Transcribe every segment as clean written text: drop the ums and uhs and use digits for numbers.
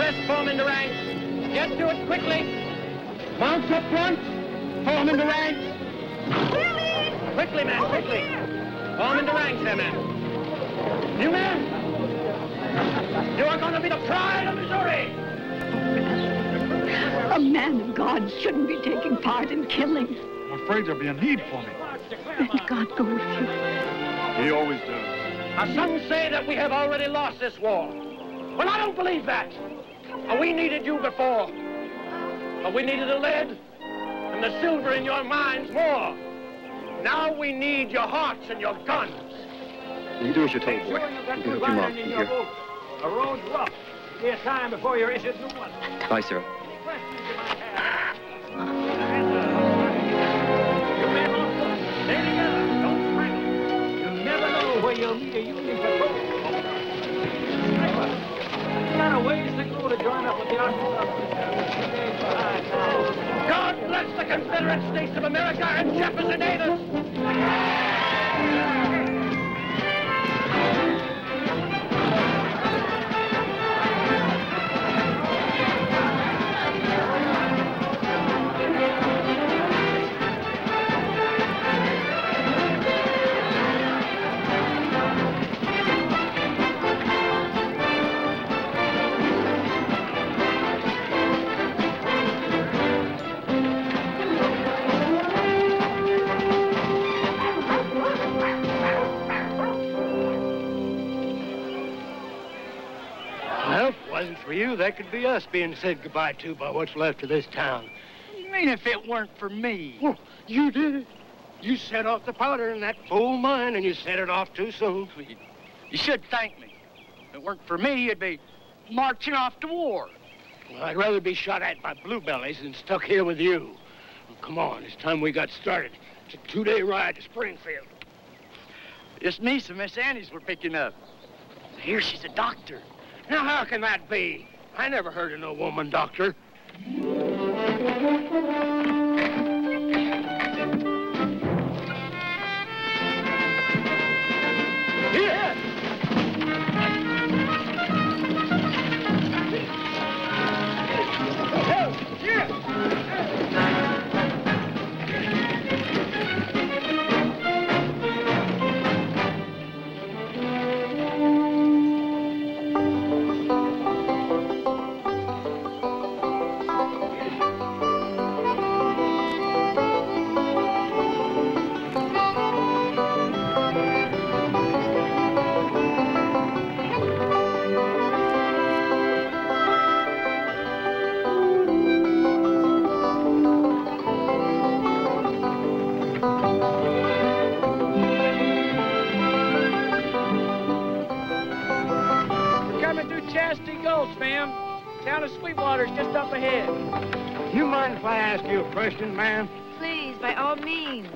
rest, form into ranks. Get to it quickly. Mounts up front. Form into ranks. Quickly, man, quickly. Form into ranks there, man. You men, you are going to be the pride of Missouri. A man of God shouldn't be taking part in killing. I'm afraid there'll be a need for me. Let God go with you. He always does. Now, some say that we have already lost this war. Well, I don't believe that. We needed you before. But we needed the lead and the silver in your mines more. Now we need your hearts and your guns. You do as you're told, boy. You can hook him up. Here. The road's rough. Be a time before you're issued new one. Bye, sir. Stay together. Don't strangle. You never know where you'll meet a Union patrol. You got a ways to go to join up with the Army. God bless the Confederate States of America and Jefferson Davis. Wasn't for you, that could be us being said goodbye to by what's left of this town. What do you mean if it weren't for me? Well, you did it. You set off the powder in that fool mine, and you set it off too soon. You should thank me. If it weren't for me, you'd be marching off to war. Well, I'd rather be shot at by bluebellies than stuck here with you. Well, come on, it's time we got started. It's a 2-day ride to Springfield. This niece of Miss Annie's we're picking up. I hear she's a doctor. Now, how can that be? I never heard of no woman doctor. Here! Chastity Gulch, ma'am. Town of Sweetwater's just up ahead. You mind if I ask you a question, ma'am? Please, by all means.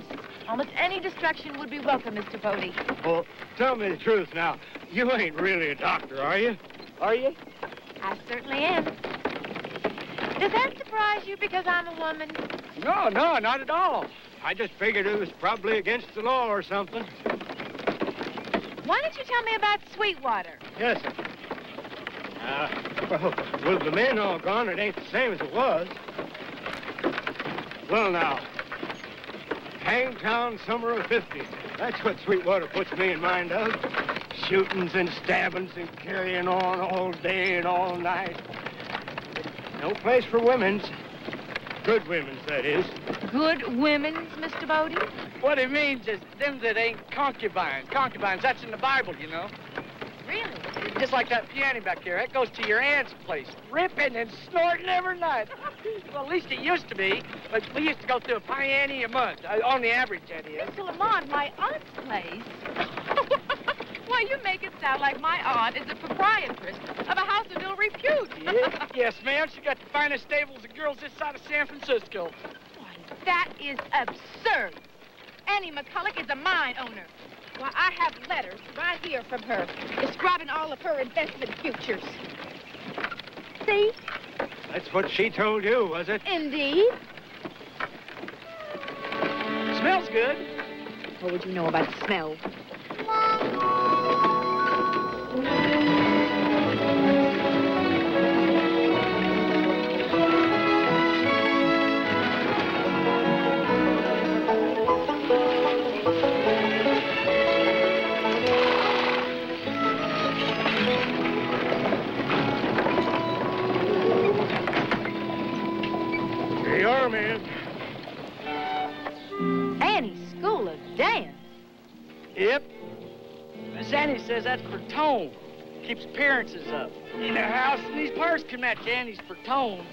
Almost any distraction would be welcome, Mr. Bodie. Well, tell me the truth now. You ain't really a doctor, are you? Are you? I certainly am. Does that surprise you because I'm a woman? No, not at all. I just figured it was probably against the law or something. Why don't you tell me about Sweetwater? Yes, sir. Well, with the men all gone, it ain't the same as it was. Well, now, Hangtown summer of '50. That's what Sweetwater puts me in mind of. Shootings and stabbings and carrying on all day and all night. No place for women's. Good women's, that is. Good women's, Mr. Bodie? What it means is them that ain't concubines. Concubines, that's in the Bible, you know. Really? Just like that piano back there. That goes to your aunt's place. Ripping and snorting every night. Well, at least it used to be. But we used to go through a piano a month. On the average, that is. Mr. Lamont, my aunt's place? Why, you make it sound like my aunt is the proprietress of a house of ill repute. Yes, ma'am. She got the finest stables of girls this side of San Francisco. Why, that is absurd. Annie McCulloch is a mine owner. Why, I have letters right here from her describing all of her investment futures. See? That's what she told you, was it? Indeed. Smells good. What would you know about the smell? now, man. Annie's School of Dance? Yep. Miss Annie says that's for tone. Keeps appearances up. In the house, and these parts can match Annie's for tone.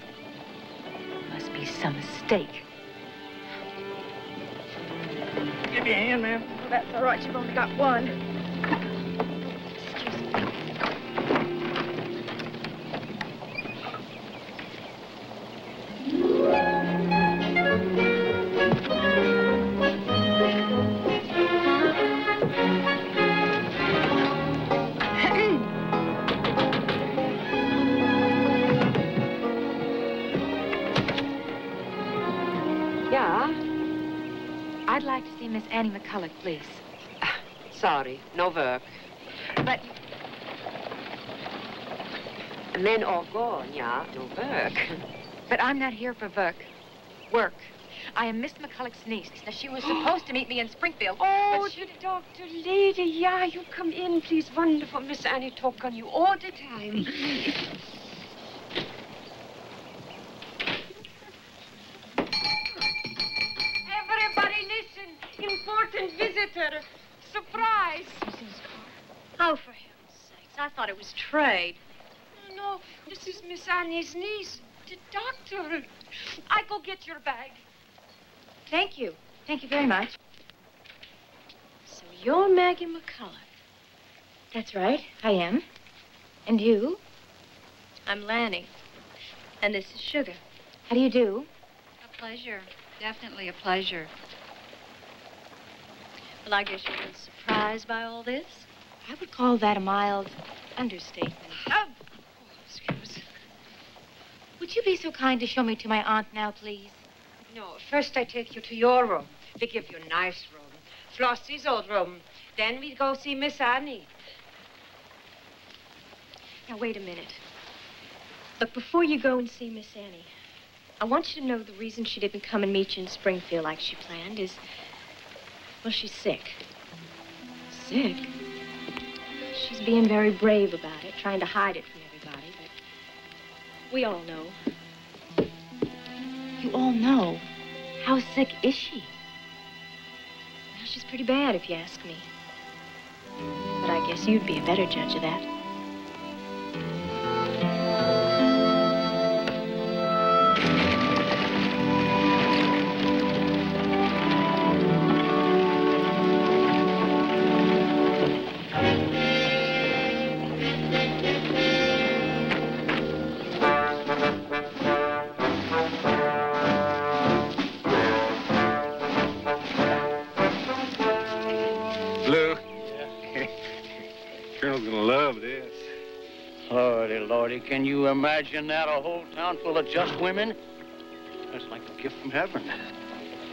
Must be some mistake. Give me a hand, ma'am. Well, that's all right. You've only got one. Excuse me. Yeah? I'd like to see Miss Annie McCulloch, please. Sorry, no work. But Men are gone, yeah, no work. But I'm not here for work. I am Miss McCulloch's niece. Now, she was supposed to meet me in Springfield. Oh, but she... the doctor lady, yeah, you come in, please. Wonderful. Miss Annie talk on you all the time. Everybody listen. Important visitor. Surprise. Oh, for heaven's sakes, I thought it was trade. No, this is Miss Annie's niece, the doctor. I go get your bag. Thank you. Thank you very much. So you're Maggie McCulloch. That's right, I am. And you? I'm Lanny. And this is Sugar. How do you do? A pleasure. Definitely a pleasure. Well, I guess you've been surprised by all this? I would call that a mild understatement. Oh, excuse. Would you be so kind to show me to my aunt now, please? No, first I take you to your room. They give you a nice room. Flossie's old room. Then we go see Miss Annie. Now, wait a minute. Look, before you go and see Miss Annie, I want you to know the reason she didn't come and meet you in Springfield like she planned is, well, she's sick. Sick? She's being very brave about it, trying to hide it from everybody, but we all know. You all know. How sick is she? Well, she's pretty bad, if you ask me. But I guess you'd be a better judge of that. Lordy, can you imagine that? A whole town full of just women? That's like a gift from heaven.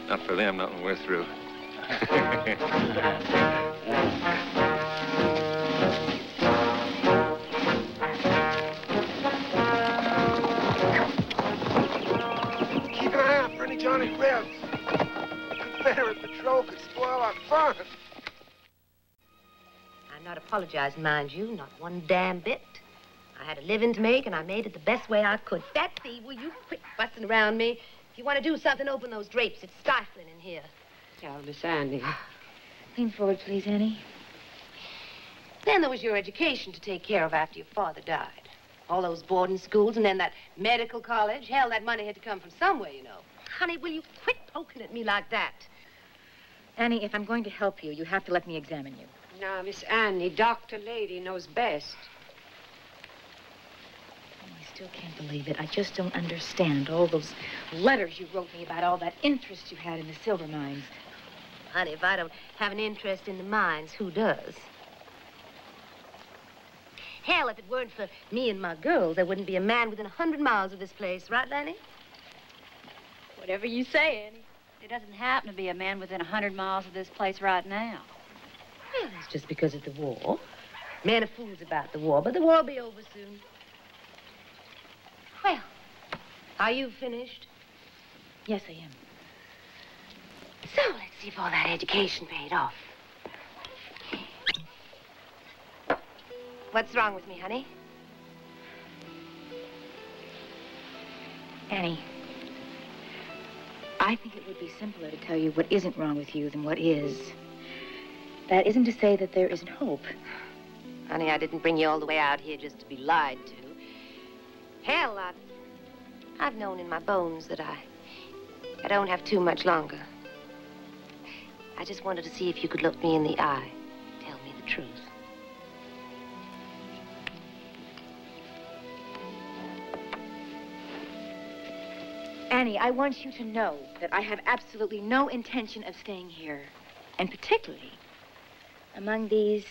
Not for them, not when we're through. Keep an eye out for any Johnny Rebs. The Confederate patrol could spoil our fun. I'm not apologizing, mind you, not one damn bit. I had a living to make, and I made it the best way I could. Betsy, will you quit fussing around me? If you want to do something, open those drapes. It's stifling in here. Yeah, Miss Annie. Lean forward, please, Annie. Then there was your education to take care of after your father died. All those boarding schools, and then that medical college. Hell, that money had to come from somewhere, you know. Honey, will you quit poking at me like that? Annie, if I'm going to help you, you have to let me examine you. Now, Miss Annie, Dr. Lady knows best. I still can't believe it. I just don't understand all those letters you wrote me about all that interest you had in the silver mines. Honey, if I don't have an interest in the mines, who does? Hell, if it weren't for me and my girls, there wouldn't be a man within 100 miles of this place. Right, Lanny? Whatever you say, Annie. There doesn't happen to be a man within 100 miles of this place right now. Well, that's just because of the war. Men are fools about the war, but the war will be over soon. Well, are you finished? Yes, I am. So, let's see if all that education paid off. What's wrong with me, honey? Annie, I think it would be simpler to tell you what isn't wrong with you than what is. That isn't to say that there isn't hope. Honey, I didn't bring you all the way out here just to be lied to. Hell, I've known in my bones that I don't have too much longer. I just wanted to see if you could look me in the eye. Tell me the truth. Annie, I want you to know that I have absolutely no intention of staying here. And particularly among these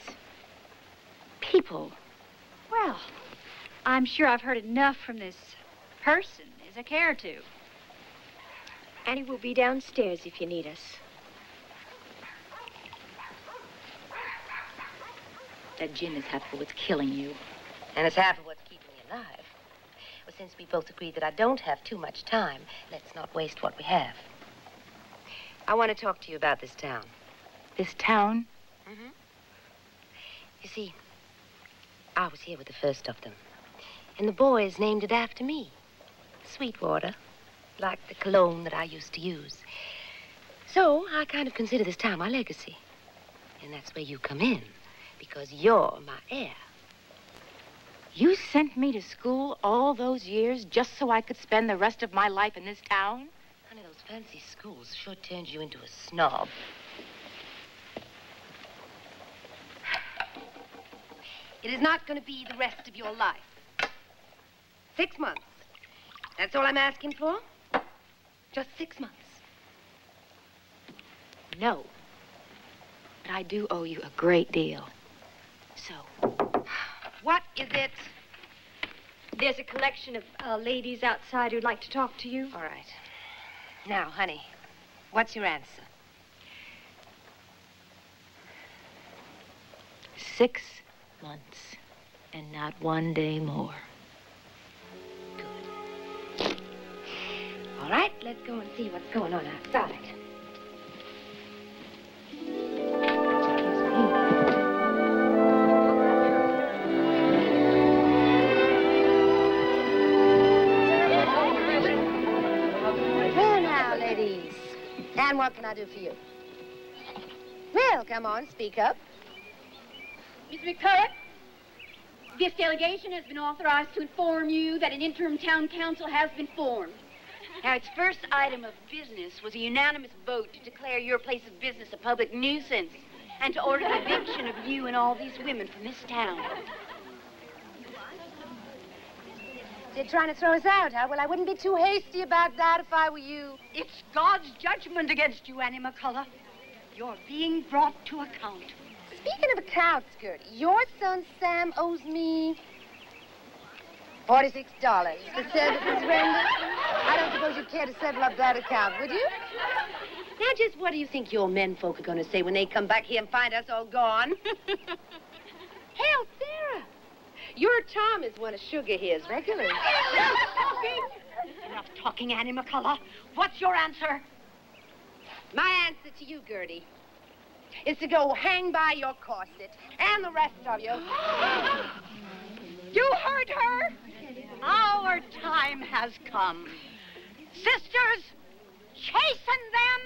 people. Well, I'm sure I've heard enough from this person as I care to. Annie will be downstairs if you need us. That gin is half of what's killing you. And it's half of what's keeping me alive. Well, since we both agree that I don't have too much time, let's not waste what we have. I want to talk to you about this town. This town? Mm-hmm. You see, I was here with the first of them. And the boys named it after me. Sweetwater, like the cologne that I used to use. So I kind of consider this town my legacy. And that's where you come in, because you're my heir. You sent me to school all those years just so I could spend the rest of my life in this town? Honey, those fancy schools sure turned you into a snob. It is not going to be the rest of your life. 6 months. That's all I'm asking for. Just 6 months. No. But I do owe you a great deal. So. What is it? There's a collection of ladies outside who'd like to talk to you. All right. Now, honey, what's your answer? 6 months, and not 1 day more. Good. All right, let's go and see what's going on outside. Well, now, ladies, and what can I do for you? Well, come on, speak up. Miss McCulloch, this delegation has been authorized to inform you that an interim town council has been formed. Now, its first item of business was a unanimous vote to declare your place of business a public nuisance and to order the eviction of you and all these women from this town. You're trying to throw us out, huh? Well, I wouldn't be too hasty about that if I were you. It's God's judgment against you, Annie McCulloch. You're being brought to account. Speaking of accounts, Gertie, your son Sam owes me $46 for services rendered. I don't suppose you'd care to settle up that account, would you? Now, just what do you think your men folk are going to say when they come back here and find us all gone? Hell, Sarah, your Tom is one of Sugar here's regulars. Enough talking, Annie McCulloch. What's your answer? My answer to you, Gertie, is to go hang by your corset, and the rest of you. You heard her. Our time has come. Sisters, chasten them.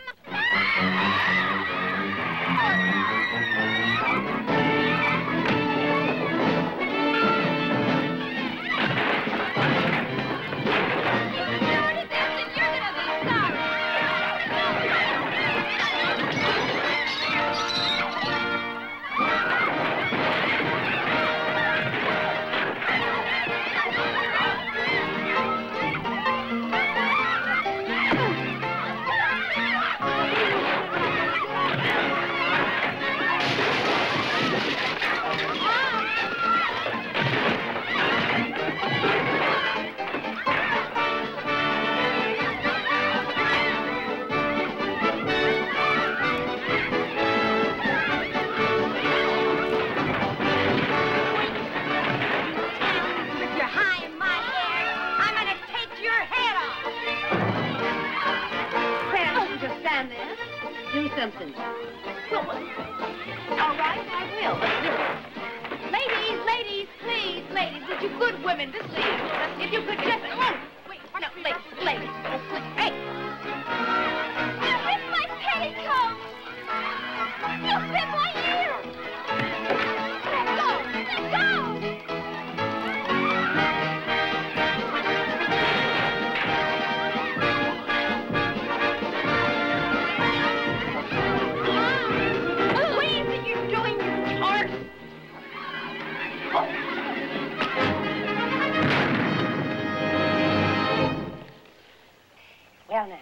Something. Well, all right, I will. Ladies, please, ladies, would you good women, this lady, if you could just... Oh, wait, no, ladies, oh, please, hey. Well, now,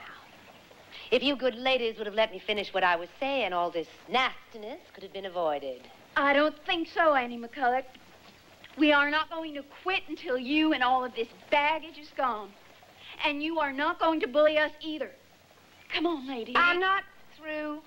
if you good ladies would have let me finish what I was saying, all this nastiness could have been avoided. I don't think so, Annie McCulloch. We are not going to quit until you and all of this baggage is gone. And you are not going to bully us either. Come on, lady. I'm not through.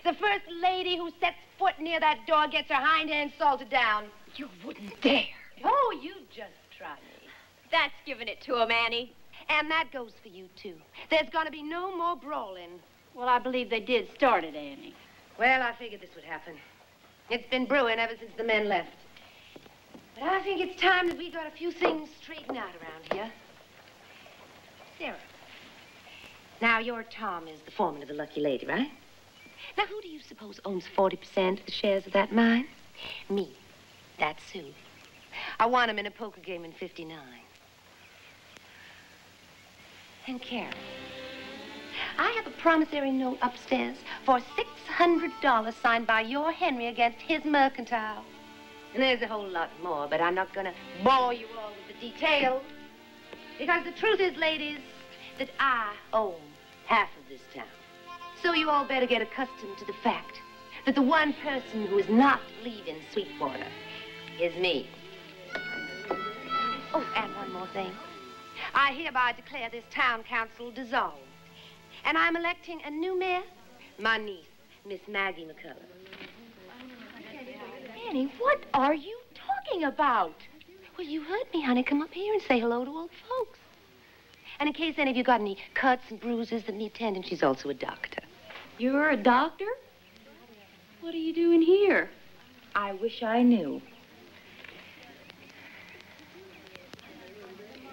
The first lady who sets foot near that door gets her hind end salted down. You wouldn't dare. Oh, you just try me. That's giving it to him, Annie. And that goes for you, too. There's gonna be no more brawling. Well, I believe they did start it, Annie. Well, I figured this would happen. It's been brewing ever since the men left. But I think it's time that we got a few things straightened out around here. Sarah. Now, your Tom is the foreman of the Lucky Lady, right? Now, who do you suppose owns 40% of the shares of that mine? Me. That's Sue. I won him in a poker game in '59. And Carol. I have a promissory note upstairs for $600 signed by your Henry against his mercantile. And there's a whole lot more, but I'm not gonna bore you all with the details. Because the truth is, ladies, that I own half of this town. So you all better get accustomed to the fact that the one person who is not leaving Sweetwater is me. Oh, and one more thing. I hereby declare this town council dissolved. And I'm electing a new mayor, my niece, Miss Maggie McCulloch. Annie, what are you talking about? Well, you heard me, honey. Come up here and say hello to old folks. And in case any of you got any cuts and bruises that need tending, she's also a doctor. You're a doctor? What are you doing here? I wish I knew.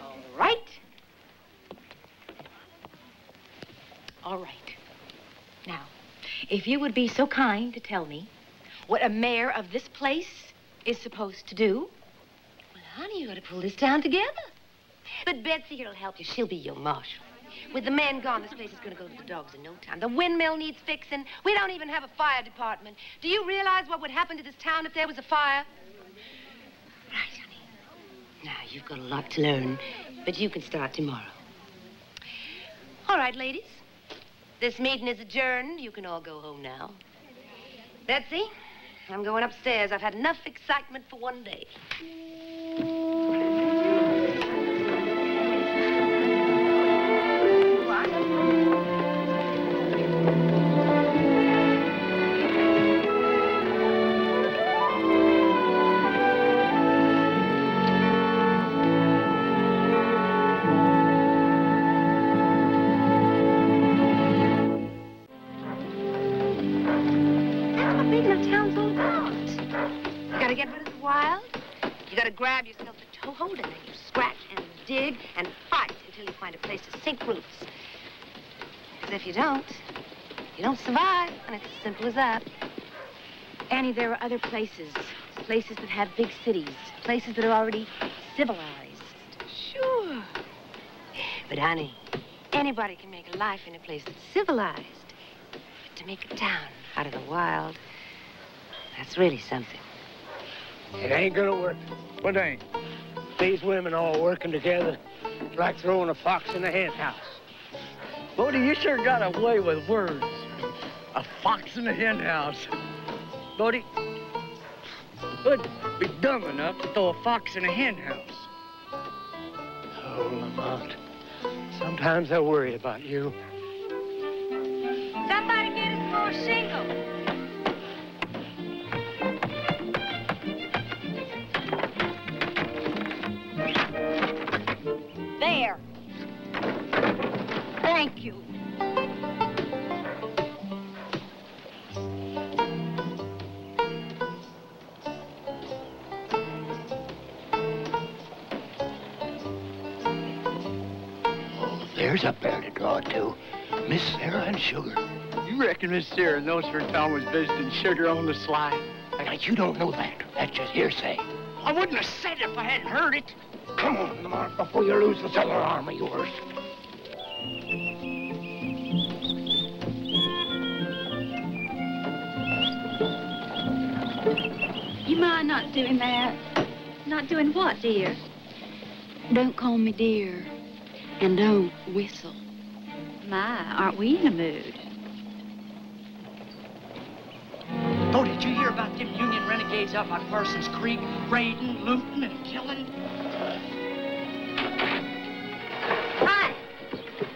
All right. All right. Now, if you would be so kind to tell me what a mayor of this place is supposed to do. Well, honey, you ought to pull this town together. But Betsy here will help you. She'll be your marshal. With the men gone, this place is going to go to the dogs in no time. The windmill needs fixing. We don't even have a fire department. Do you realize what would happen to this town if there was a fire? Right, honey. Now, you've got a lot to learn, but you can start tomorrow. All right, ladies. This meeting is adjourned. You can all go home now. Betsy, I'm going upstairs. I've had enough excitement for one day. Grab yourself a toehold, and then you scratch and dig and fight until you find a place to sink roots. Because if you don't survive, and it's as simple as that. Annie, there are other places. Places that have big cities. Places that are already civilized. Sure. But, honey, anybody can make a life in a place that's civilized. But to make a town out of the wild, that's really something. It ain't gonna work. What ain't? These women all working together, it's like throwing a fox in a hen house. Bodie, you sure got away with words. A fox in a hen house. Bodie, would be dumb enough to throw a fox in a hen house. Oh, Lamont, sometimes I worry about you. Somebody get us more shingles. There. Thank you. Oh, there's a bear to draw to. Miss Sarah and Sugar. You reckon Miss Sarah knows her Tom was visiting Sugar on the sly? Now, you don't know that. That's just hearsay. I wouldn't have said it if I hadn't heard it. Come on, Lamont, before you lose this other arm of yours. You mind not doing that? Not doing what, dear? Don't call me dear. And don't whistle. My, aren't we in a mood? Oh, did you hear about them Union renegades out by Parsons Creek, raiding, looting, and killing? Hi.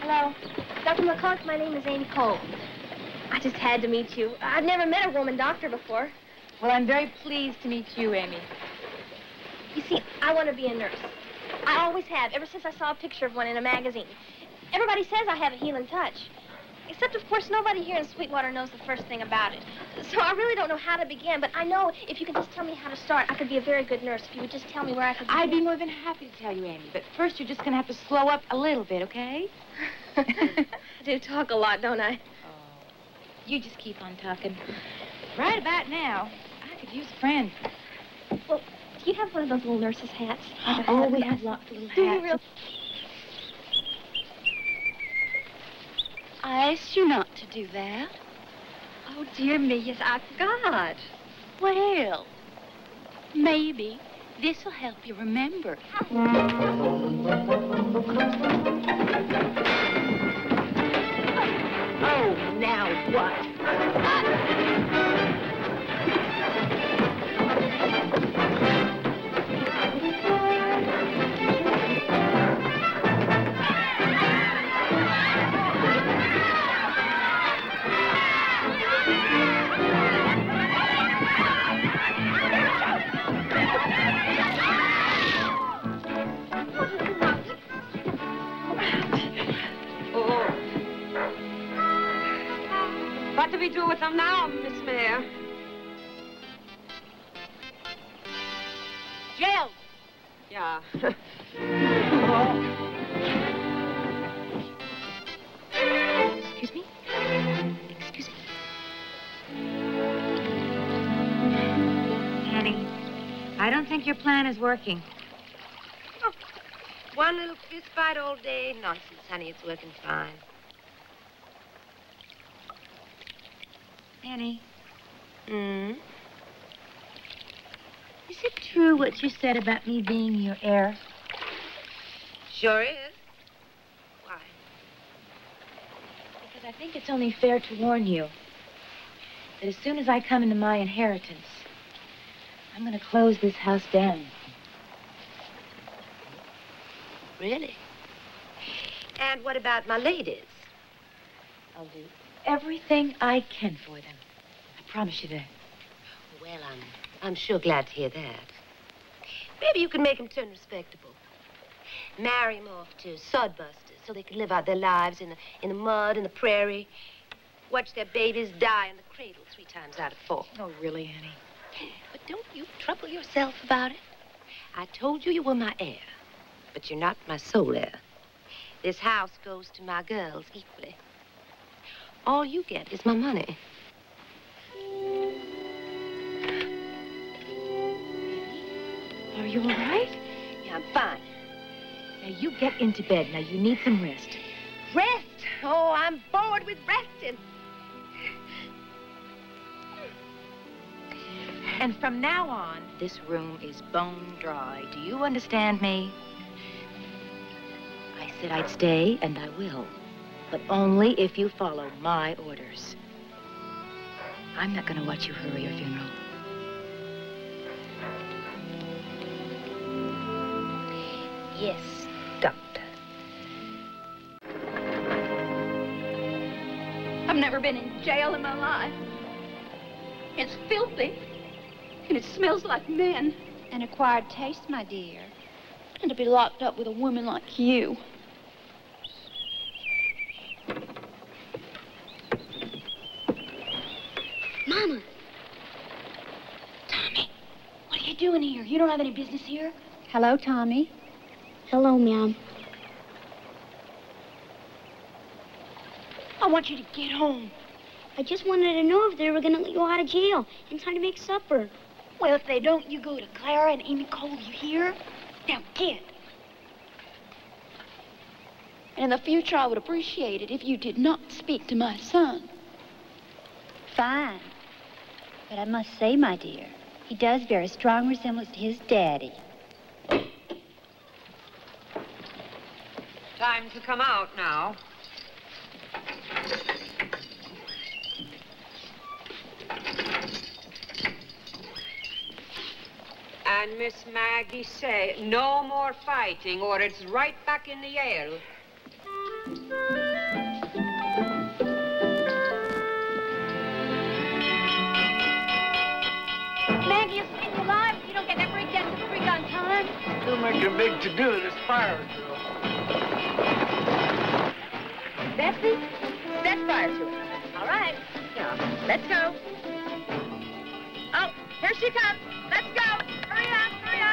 Hello. Dr. McCulloch, my name is Amy Cole. I just had to meet you. I've never met a woman doctor before. Well, I'm very pleased to meet you, Amy. You see, I want to be a nurse. I always have, ever since I saw a picture of one in a magazine. Everybody says I have a healing touch. Except, of course, nobody here in Sweetwater knows the first thing about it. So I really don't know how to begin, but I know if you can just tell me how to start, I could be a very good nurse if you would just tell me where I could begin. I'd be more than happy to tell you, Amy, but first you're just going to have to slow up a little bit, okay? I do talk a lot, don't I? Oh, you just keep on talking. Right about now, I could use a friend. Well, do you have one of those little nurse's hats? Oh, we have lots of little hats. Do you really? I asked you not to do that. Oh, dear me, yes, I forgot. Well, maybe this'll help you remember. Oh, now what? What do we do with them now, Miss Mayor? Jail. Yeah. Excuse me? Excuse me. Annie, I don't think your plan is working. Oh, one little fist fight all day? Nonsense, honey. It's working fine. Annie, Hmm? is it true what you said about me being your heir? Sure is. Why? Because I think it's only fair to warn you that as soon as I come into my inheritance, I'm going to close this house down. Really? And what about my ladies? I'll do everything I can for them. I promise you that. Well, I'm sure glad to hear that. Maybe you can make them turn respectable. Marry them off to sodbusters so they can live out their lives in the mud, in the prairie. Watch their babies die in the cradle 3 times out of 4. Oh, really, Annie? But don't you trouble yourself about it. I told you you were my heir, but you're not my sole heir. This house goes to my girls equally. All you get is my money. Are you all right? Yeah, I'm fine. Now, you get into bed. Now, you need some rest. Rest? Oh, I'm bored with resting. And from now on, this room is bone dry. Do you understand me? I said I'd stay, and I will. But only if you follow my orders. I'm not going to watch you hurry your funeral. Yes, Doctor. I've never been in jail in my life. It's filthy, and it smells like men. An acquired taste, my dear. And to be locked up with a woman like you. Mama. Tommy, what are you doing here? You don't have any business here. Hello, Tommy. Hello, ma'am. I want you to get home. I just wanted to know if they were going to let you out of jail in time to make supper. Well, if they don't, you go to Clara and Amy Cole, you hear? Now, get. And in the future, I would appreciate it if you did not speak to my son. Fine. But I must say, my dear, he does bear a strong resemblance to his daddy. Time to come out now. And Miss Maggie say, no more fighting or it's right back in the ale. Maggie, you'll stay alive if you don't get that breakdown to the brig on time. You'll make a big to-do of this fire drill. Betsy, set fire to it. All right. Now, let's go. Oh, here she comes. Let's go. Hurry up, hurry up.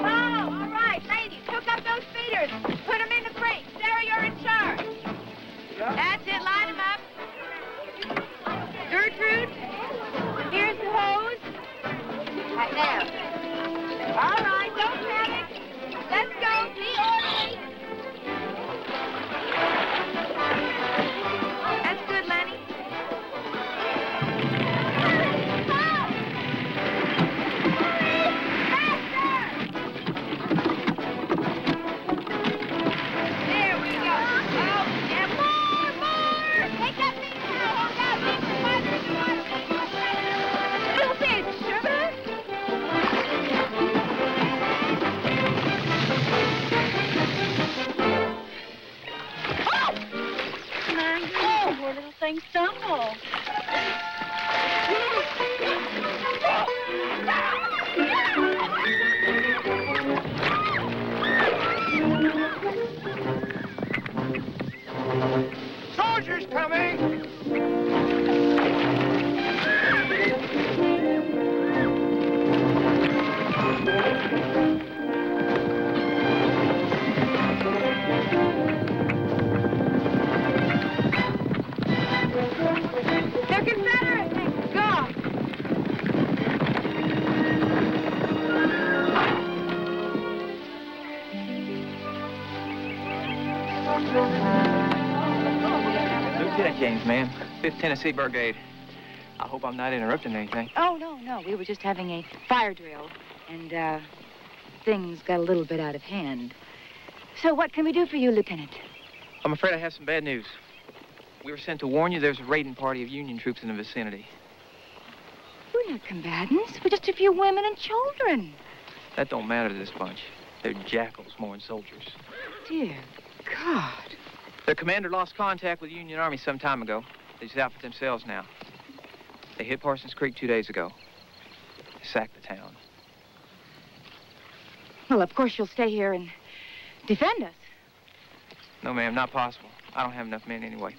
Oh, all right, ladies, hook up those feeders. Put them in the crate. Sarah, you're in charge. That's it, line them up. Gertrude, here's the hose. Right now. All right, don't panic. Let's go, be orderly. That's good, Lenny. There we go. Oh, yeah, more. Take that thing now. Hold out. Leave the water in the water. Little bit, sugar. Oh, poor little thing stumbled. Soldiers coming! They're Confederate, thank God. Lieutenant James, ma'am. 5th Tennessee Brigade. I hope I'm not interrupting anything. Oh, no. We were just having a fire drill, and, things got a little bit out of hand. So what can we do for you, Lieutenant? I'm afraid I have some bad news. We were sent to warn you there's a raiding party of Union troops in the vicinity. We're not combatants. We're just a few women and children. That don't matter to this bunch. They're jackals more than soldiers. Dear God. Their commander lost contact with the Union Army some time ago. They're just out for themselves now. They hit Parsons Creek 2 days ago. They sacked the town. Well, of course you'll stay here and defend us. No, ma'am, not possible. I don't have enough men anyway.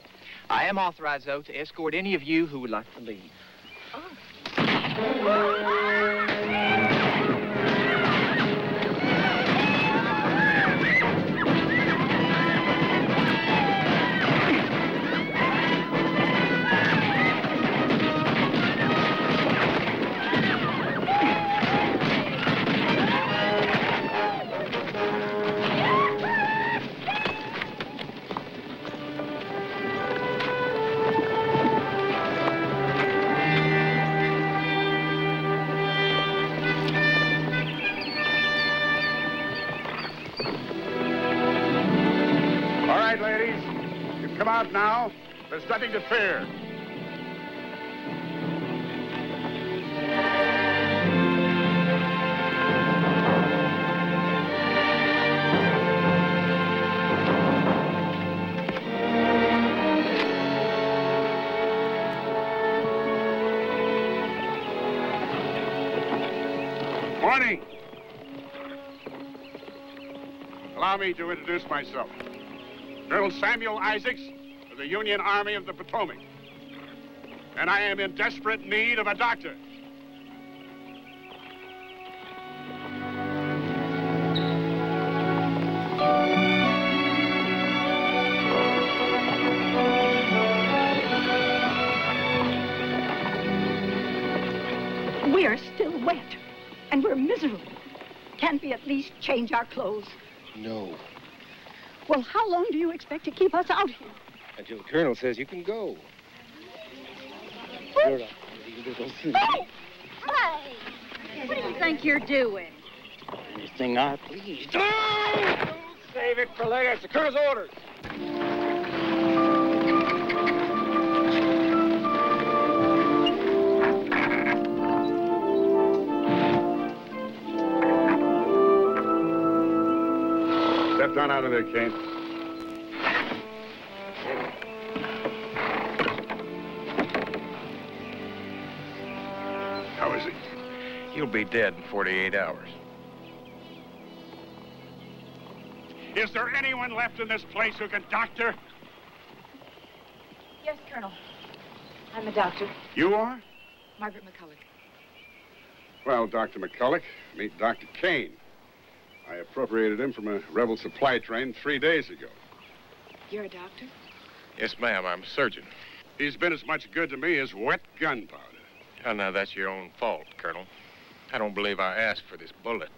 I am authorized, though, to escort any of you who would like to leave. Come out now. There's nothing to fear. Morning. Allow me to introduce myself. Colonel Samuel Isaacs of the Union Army of the Potomac. And I am in desperate need of a doctor. We are still wet, and we're miserable. Can't we at least change our clothes? No. Well, how long do you expect to keep us out here? Until the colonel says you can go. Hey! What do you think you're doing? Anything I please. Don't save it for later. It's the colonel's orders. Step down out of there, Kane. How is he? He'll be dead in 48 hours. Is there anyone left in this place who can doctor? Yes, Colonel. I'm a doctor. You are? Margaret McCulloch. Well, Dr. McCulloch, meet Dr. Kane. I appropriated him from a rebel supply train 3 days ago. You're a doctor? Yes, ma'am, I'm a surgeon. He's been as much good to me as wet gunpowder. Oh, now, that's your own fault, Colonel. I don't believe I asked for this bullet.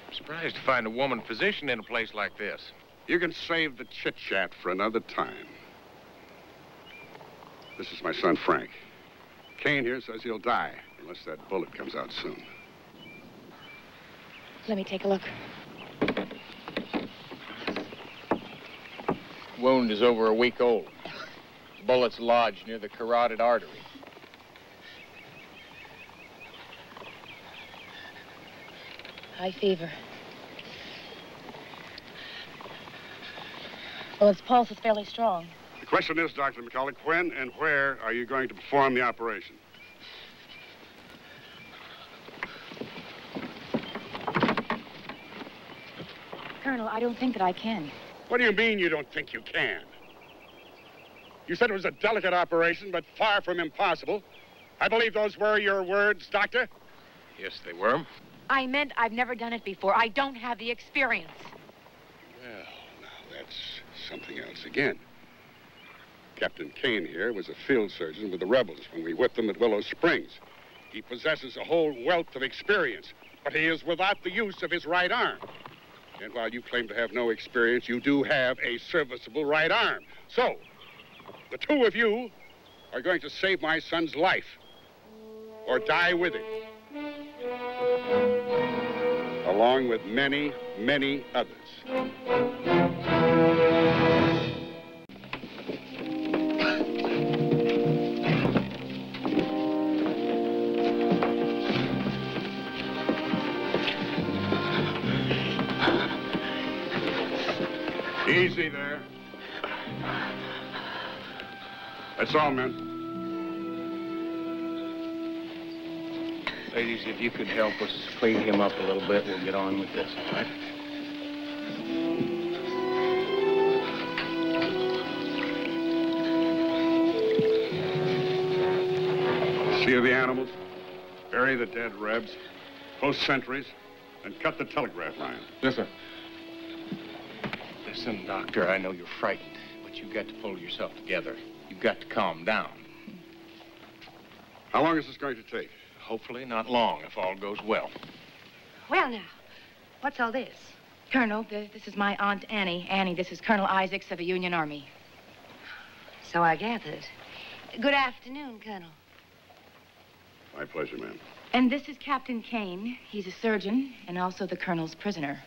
I'm surprised to find a woman physician in a place like this. You can save the chit-chat for another time. This is my son, Frank. Kane here says he'll die unless that bullet comes out soon. Let me take a look. Wound is over a week old. Bullet's lodged near the carotid artery. High fever. Well, its pulse is fairly strong. The question is, Dr. McCulloch, when and where are you going to perform the operation? Colonel, I don't think that I can. What do you mean you don't think you can? You said it was a delicate operation, but far from impossible. I believe those were your words, Doctor. Yes, they were. I meant I've never done it before. I don't have the experience. Well, now that's something else again. Captain Kane here was a field surgeon with the rebels when we whipped them at Willow Springs. He possesses a whole wealth of experience, but he is without the use of his right arm. And while you claim to have no experience, you do have a serviceable right arm. So, the two of you are going to save my son's life, or die with him, along with many, many others. Easy there. That's all, men. Ladies, if you could help us clean him up a little bit, we'll get on with this, all right? Shear the animals, bury the dead rebs, post sentries, and cut the telegraph line. Yes, sir. Listen, Doctor, I know you're frightened, but you've got to pull yourself together. You've got to calm down. How long is this going to take? Hopefully not long, if all goes well. Well, now, what's all this? Colonel, this is my Aunt Annie. Annie, this is Colonel Isaacs of the Union Army. So I gathered. Good afternoon, Colonel. My pleasure, ma'am. And this is Captain Kane. He's a surgeon and also the Colonel's prisoner.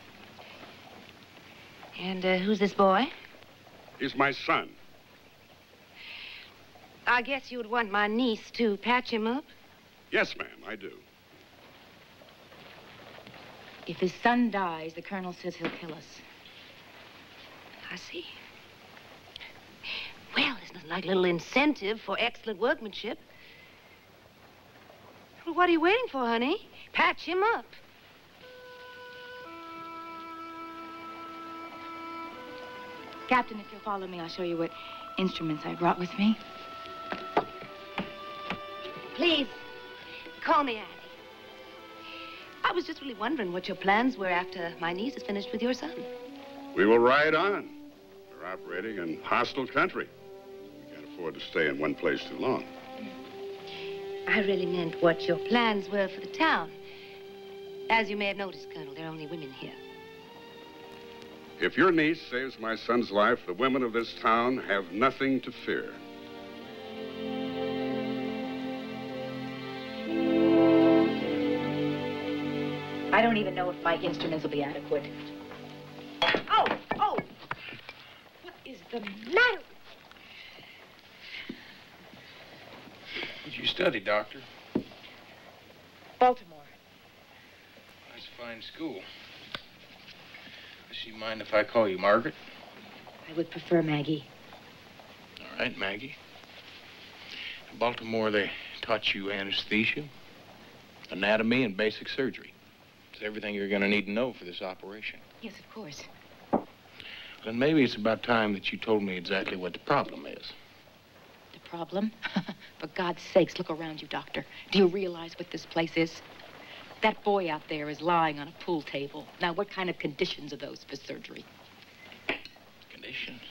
And who's this boy? He's my son. I guess you would want my niece to patch him up? Yes, ma'am, I do. If his son dies, the Colonel says he'll kill us. I see. Well, there's nothing like a little incentive for excellent workmanship. Well, what are you waiting for, honey? Patch him up. Captain, if you'll follow me, I'll show you what instruments I brought with me. Please, call me Annie. I was just really wondering what your plans were after my niece is finished with your son. We will ride on. We're operating in hostile country. We can't afford to stay in one place too long. I really meant what your plans were for the town. As you may have noticed, Colonel, there are only women here. If your niece saves my son's life, the women of this town have nothing to fear. I don't even know if my instruments will be adequate. Oh! Oh! What is the matter? What'd you study, Doctor? Baltimore. That's a fine school. Does she mind if I call you Margaret? I would prefer Maggie. All right, Maggie. In Baltimore, they taught you anesthesia, anatomy, and basic surgery. It's everything you're going to need to know for this operation. Yes, of course. Then maybe it's about time that you told me exactly what the problem is. The problem? For God's sakes, look around you, Doctor. Do you realize what this place is? That boy out there is lying on a pool table. Now, what kind of conditions are those for surgery? Conditions?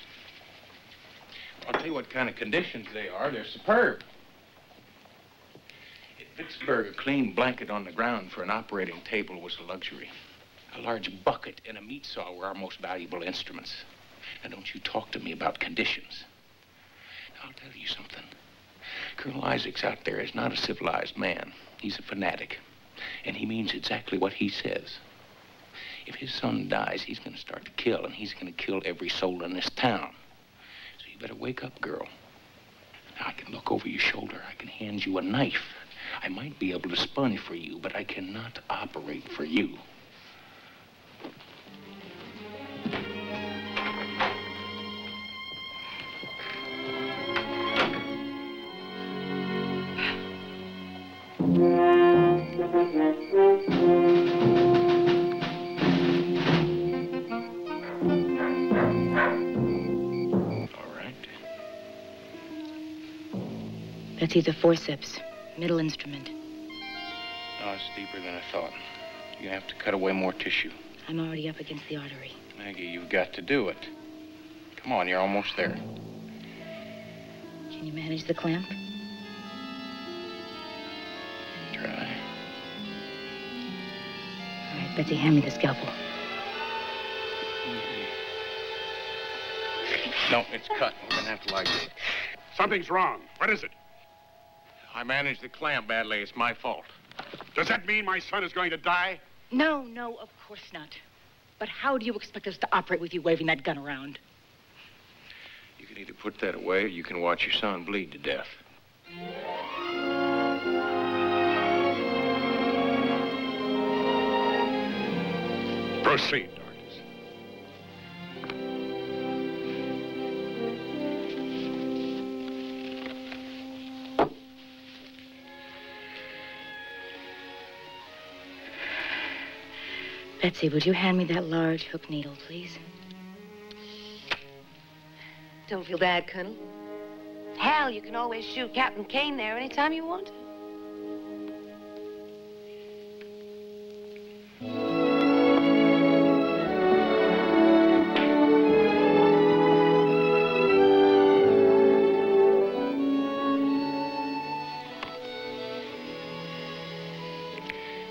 I'll tell you what kind of conditions they are. They're superb. In Vicksburg, a clean blanket on the ground for an operating table was a luxury. A large bucket and a meat saw were our most valuable instruments. Now, don't you talk to me about conditions. Now, I'll tell you something. Colonel Isaacs out there is not a civilized man. He's a fanatic. And he means exactly what he says. If his son dies, he's going to start to kill, and he's going to kill every soul in this town. So you better wake up, girl. Now, I can look over your shoulder. I can hand you a knife. I might be able to sponge for you, but I cannot operate for you. That's either forceps, middle instrument. Oh, it's deeper than I thought. You have to cut away more tissue. I'm already up against the artery. Maggie, you've got to do it. Come on, you're almost there. Can you manage the clamp? Try. All right, Betsy, hand me the scalpel. No, it's cut. We're going to have to lie down. Something's wrong. What is it? I managed the clamp badly. It's my fault. Does that mean my son is going to die? No, no, of course not. But how do you expect us to operate with you waving that gun around? You can either put that away or you can watch your son bleed to death. Proceed. Betsy, would you hand me that large hook needle, please? Don't feel bad, Colonel. Hell, you can always shoot Captain Kane there anytime you want to.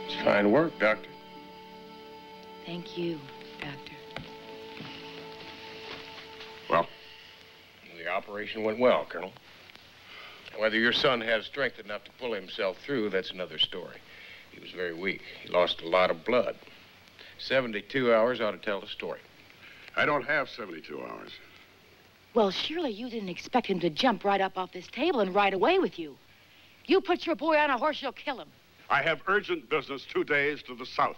It's fine work, Doctor. Thank you, Doctor. Well? The operation went well, Colonel. Whether your son has strength enough to pull himself through, that's another story. He was very weak. He lost a lot of blood. 72 hours ought to tell the story. I don't have 72 hours. Well, surely you didn't expect him to jump right up off this table and ride away with you. You put your boy on a horse, you'll kill him. I have urgent business 2 days to the south.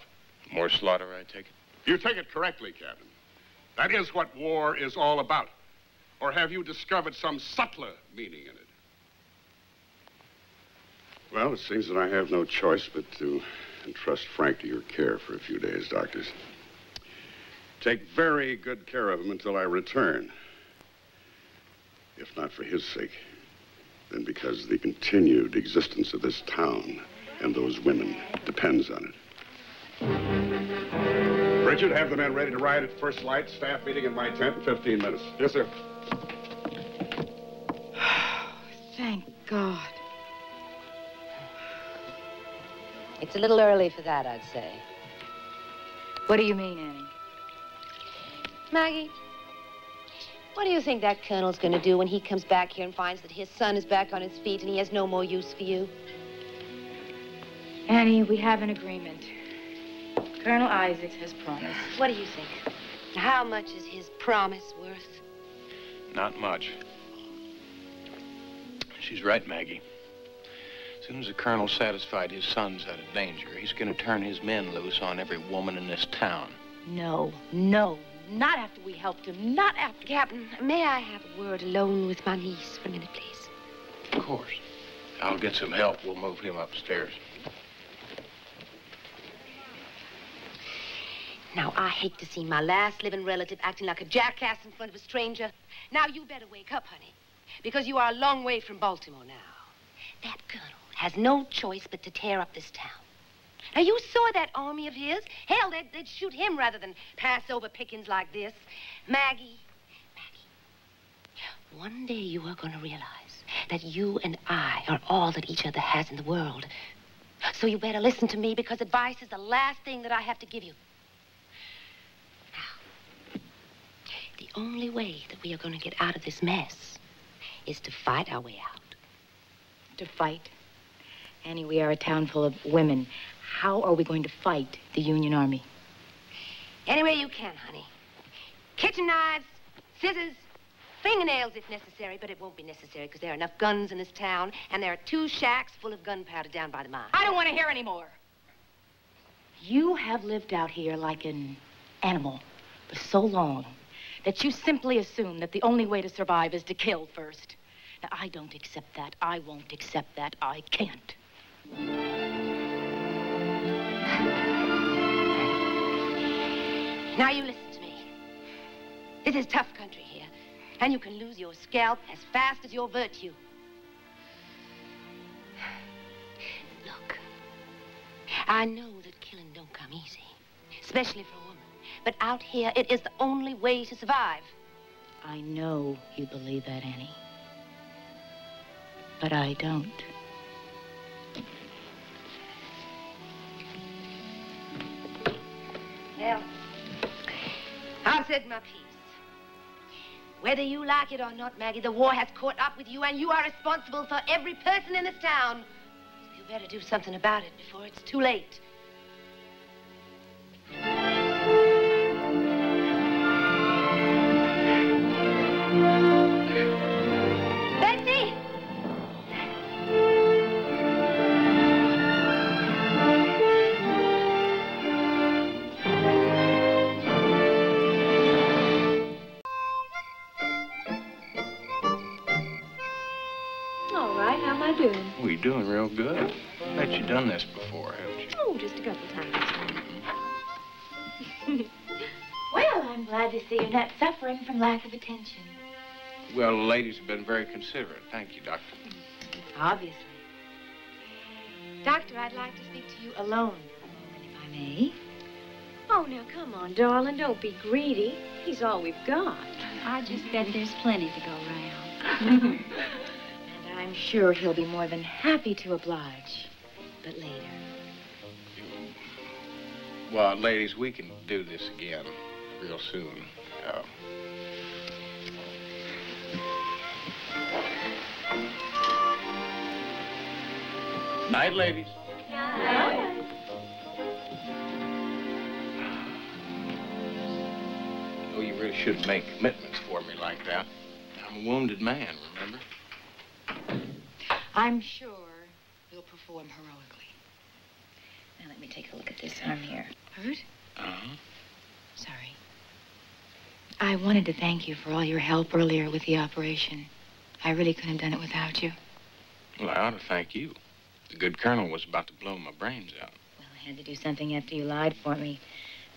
More slaughter, I take it? You take it correctly, Captain. That is what war is all about. Or have you discovered some subtler meaning in it? Well, it seems that I have no choice but to entrust Frank to your care for a few days, doctors. Take very good care of him until I return. If not for his sake, then because the continued existence of this town and those women depends on it. Richard, have the men ready to ride at first light. Staff meeting in my tent in 15 minutes. Yes, sir. Thank God. It's a little early for that, I'd say. What do you mean, Annie? Maggie, what do you think that colonel's going to do when he comes back here and finds that his son is back on his feet and he has no more use for you? Annie, we have an agreement. Colonel Isaacs has promised. What do you think? How much is his promise worth? Not much. She's right, Maggie. As soon as the colonel's satisfied his son's out of danger, he's going to turn his men loose on every woman in this town. No, no, not after we helped him. Not after. Captain, may I have a word alone with my niece for a minute, please? Of course. I'll get some help. We'll move him upstairs. Now, I hate to see my last living relative acting like a jackass in front of a stranger. Now, you better wake up, honey, because you are a long way from Baltimore now. That colonel has no choice but to tear up this town. Now, you saw that army of his. Hell, they'd shoot him rather than pass over pickings like this. Maggie, one day you are going to realize that you and I are all that each other has in the world. So you better listen to me, because advice is the last thing that I have to give you. Now, the only way that we are going to get out of this mess is to fight our way out. To fight? Annie, we are a town full of women. How are we going to fight the Union Army? Any way you can, honey. Kitchen knives, scissors, fingernails if necessary, but it won't be necessary because there are enough guns in this town, and there are 2 shacks full of gunpowder down by the mine. I don't want to hear any more. You have lived out here like an animal for so long that you simply assume that the only way to survive is to kill first. Now, I don't accept that. I won't accept that. I can't. Now you listen to me. This is tough country here, and you can lose your scalp as fast as your virtue. Look, I know that killing don't come easy, especially for a woman, but out here it is the only way to survive. I know you believe that, Annie. But I don't. Well, I've said my piece. Whether you like it or not, Maggie, the war has caught up with you, and you are responsible for every person in this town. So you better do something about it before it's too late. Betsy! All right, how am I doing? Well, you're doing real good. Bet you've done this before, haven't you? Oh, just a couple times. Well, I'm glad to see you're not suffering from lack of attention. Well, the ladies have been very considerate. Thank you, Doctor. Obviously. Doctor, I'd like to speak to you alone for a moment, if I may. Oh, now, come on, darling. Don't be greedy. He's all we've got. I just bet there's plenty to go around. And I'm sure he'll be more than happy to oblige. But later. Well, ladies, we can do this again real soon. Night, ladies. Night. Oh, you really shouldn't make commitments for me like that. I'm a wounded man, remember? I'm sure you'll perform heroically. Now, let me take a look at this arm here. Hurt? Uh-huh. Sorry. I wanted to thank you for all your help earlier with the operation. I really couldn't have done it without you. Well, I ought to thank you. The good colonel was about to blow my brains out. Well, I had to do something after you lied for me.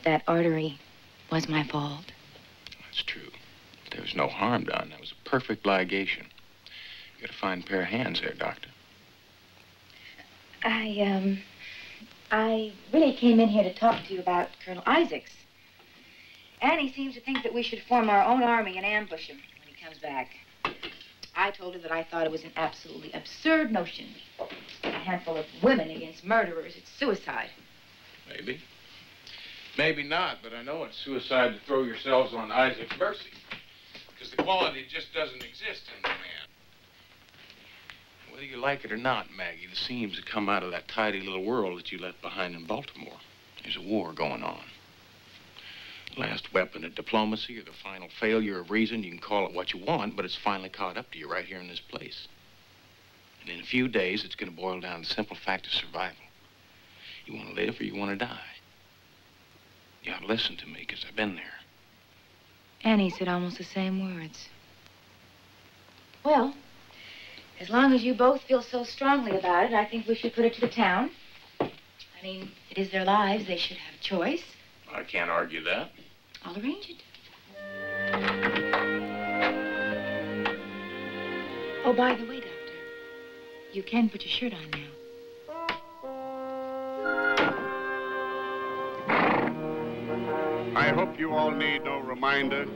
That artery was my fault. That's true. There was no harm done. That was a perfect ligation. You got a fine pair of hands there, Doctor. I really came in here to talk to you about Colonel Isaacs. Annie seems to think that we should form our own army and ambush him when he comes back. I told her that I thought it was an absolutely absurd notion. A handful of women against murderers, it's suicide. Maybe. Maybe not, but I know it's suicide to throw yourselves on Isaac's mercy. Because the quality just doesn't exist in the man. Whether you like it or not, Maggie, the seams that come out of that tidy little world that you left behind in Baltimore. There's a war going on. The last weapon of diplomacy or the final failure of reason, you can call it what you want, but it's finally caught up to you right here in this place. And in a few days, it's going to boil down to the simple fact of survival. You want to live or you want to die. You ought to listen to me, because I've been there. Annie said almost the same words. Well, as long as you both feel so strongly about it, I think we should put it to the town. I mean, it is their lives. They should have a choice. I can't argue that. I'll arrange it. Oh, by the way, Doctor, you can put your shirt on now. I hope you all need no reminder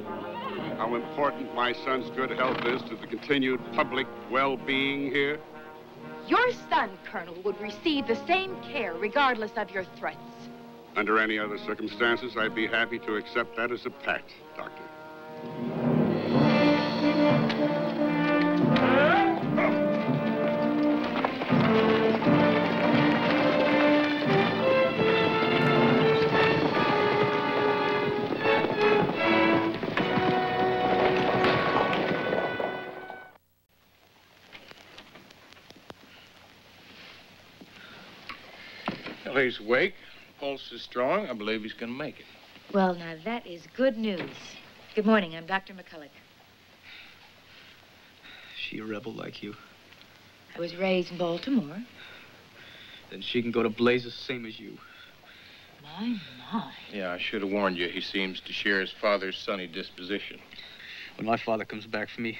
how important my son's good health is to the continued public well-being here. Your son, Colonel, would receive the same care regardless of your threats. Under any other circumstances, I'd be happy to accept that as a pact, Doctor. Well, he's awake. Pulse is strong. I believe he's going to make it. Well, now, that is good news. Good morning. I'm Dr. McCulloch. She a rebel like you? I was raised in Baltimore. Then she can go to blazes same as you. My. Yeah, I should have warned you. He seems to share his father's sunny disposition. When my father comes back for me,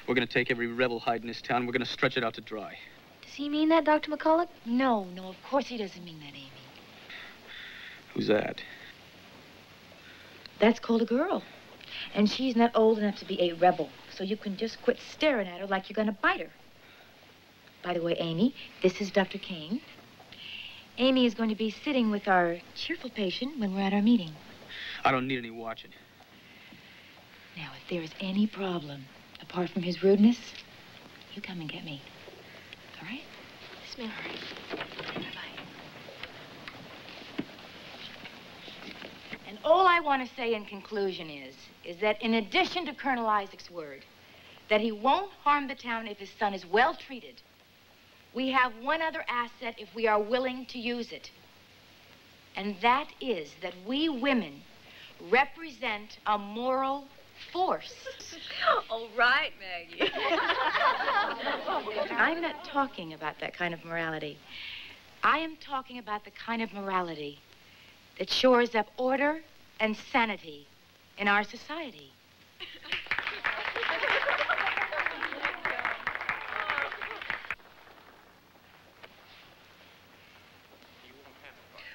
we're going to take every rebel hide in this town. We're going to stretch it out to dry. Does he mean that, Dr. McCulloch? No, of course he doesn't mean that, Amy. Who's that? That's called a girl. And she's not old enough to be a rebel. So you can just quit staring at her like you're going to bite her. By the way, Amy, this is Dr. Kane. Amy is going to be sitting with our cheerful patient when we're at our meeting. I don't need any watching. Now, if there is any problem, apart from his rudeness, you come and get me. All right? Yes, ma'am. All right. Bye-bye. And all I want to say in conclusion is that in addition to Colonel Isaac's word that he won't harm the town if his son is well treated, we have one other asset if we are willing to use it. And that is that we women represent a moral force. All right, Maggie. I'm not talking about that kind of morality. I am talking about the kind of morality that shores up order and sanity in our society.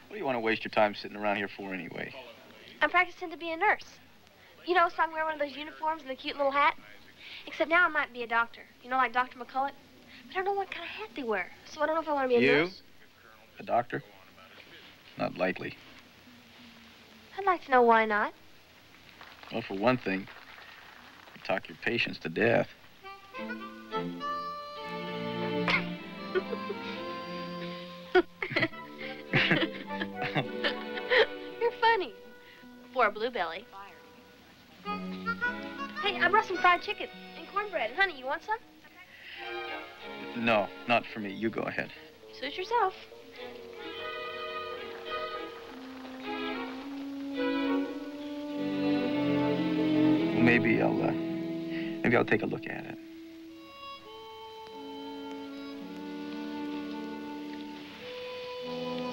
What do you want to waste your time sitting around here for anyway? I'm practicing to be a nurse. You know, so I can wear one of those uniforms and a cute little hat. Except now I might be a doctor. You know, like Dr. McCulloch. But I don't know what kind of hat they wear. So I don't know if I want to be a nurse. A doctor? Not likely. I'd like to know why not. Well, for one thing, you talk your patients to death. You're funny. For a bluebelly. Hey, I brought some fried chicken and cornbread. And honey, you want some? No, not for me. You go ahead. Suit yourself. Maybe I'll take a look at it.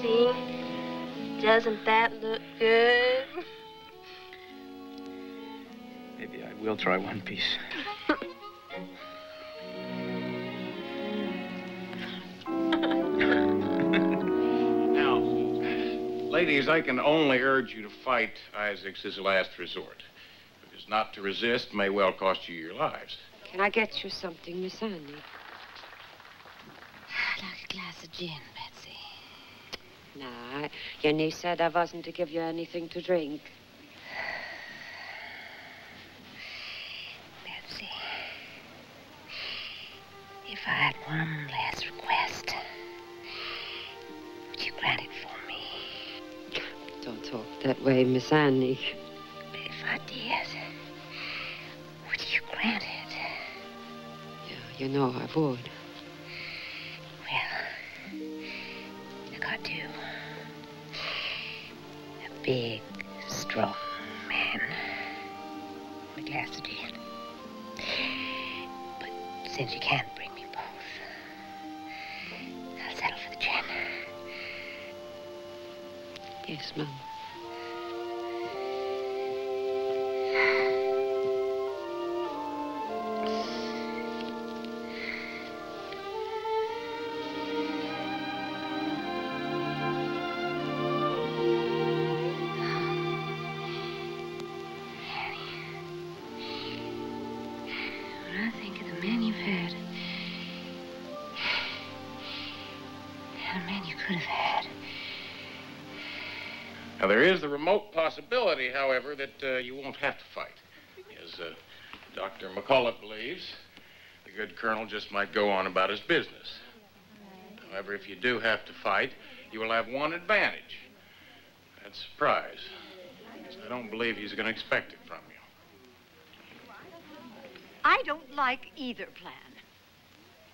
See? Doesn't that look good? Maybe I will try one piece. Now, ladies, I can only urge you to fight Isaac's his last resort. Because not to resist may well cost you your lives. Can I get you something, Miss Annie? Like a glass of gin, Betsy. Nah, your niece said I wasn't to give you anything to drink. Betsy, if I had one last request, would you grant it for me? Don't talk that way, Miss Annie. But if I did, would you grant it? Yeah, you know I would. Well, I got to. A big, strong man with Chastity. But since you can't bring me both, I'll settle for the gin. Yes, Mom. When I think of the men you've had, and the men you could have had. Now, there is the remote possibility, however, that you won't have to fight. As Dr. McCullough believes, the good colonel just might go on about his business. However, if you do have to fight, you will have one advantage. That's surprise. I don't believe he's going to expect it from you. I don't like either plan.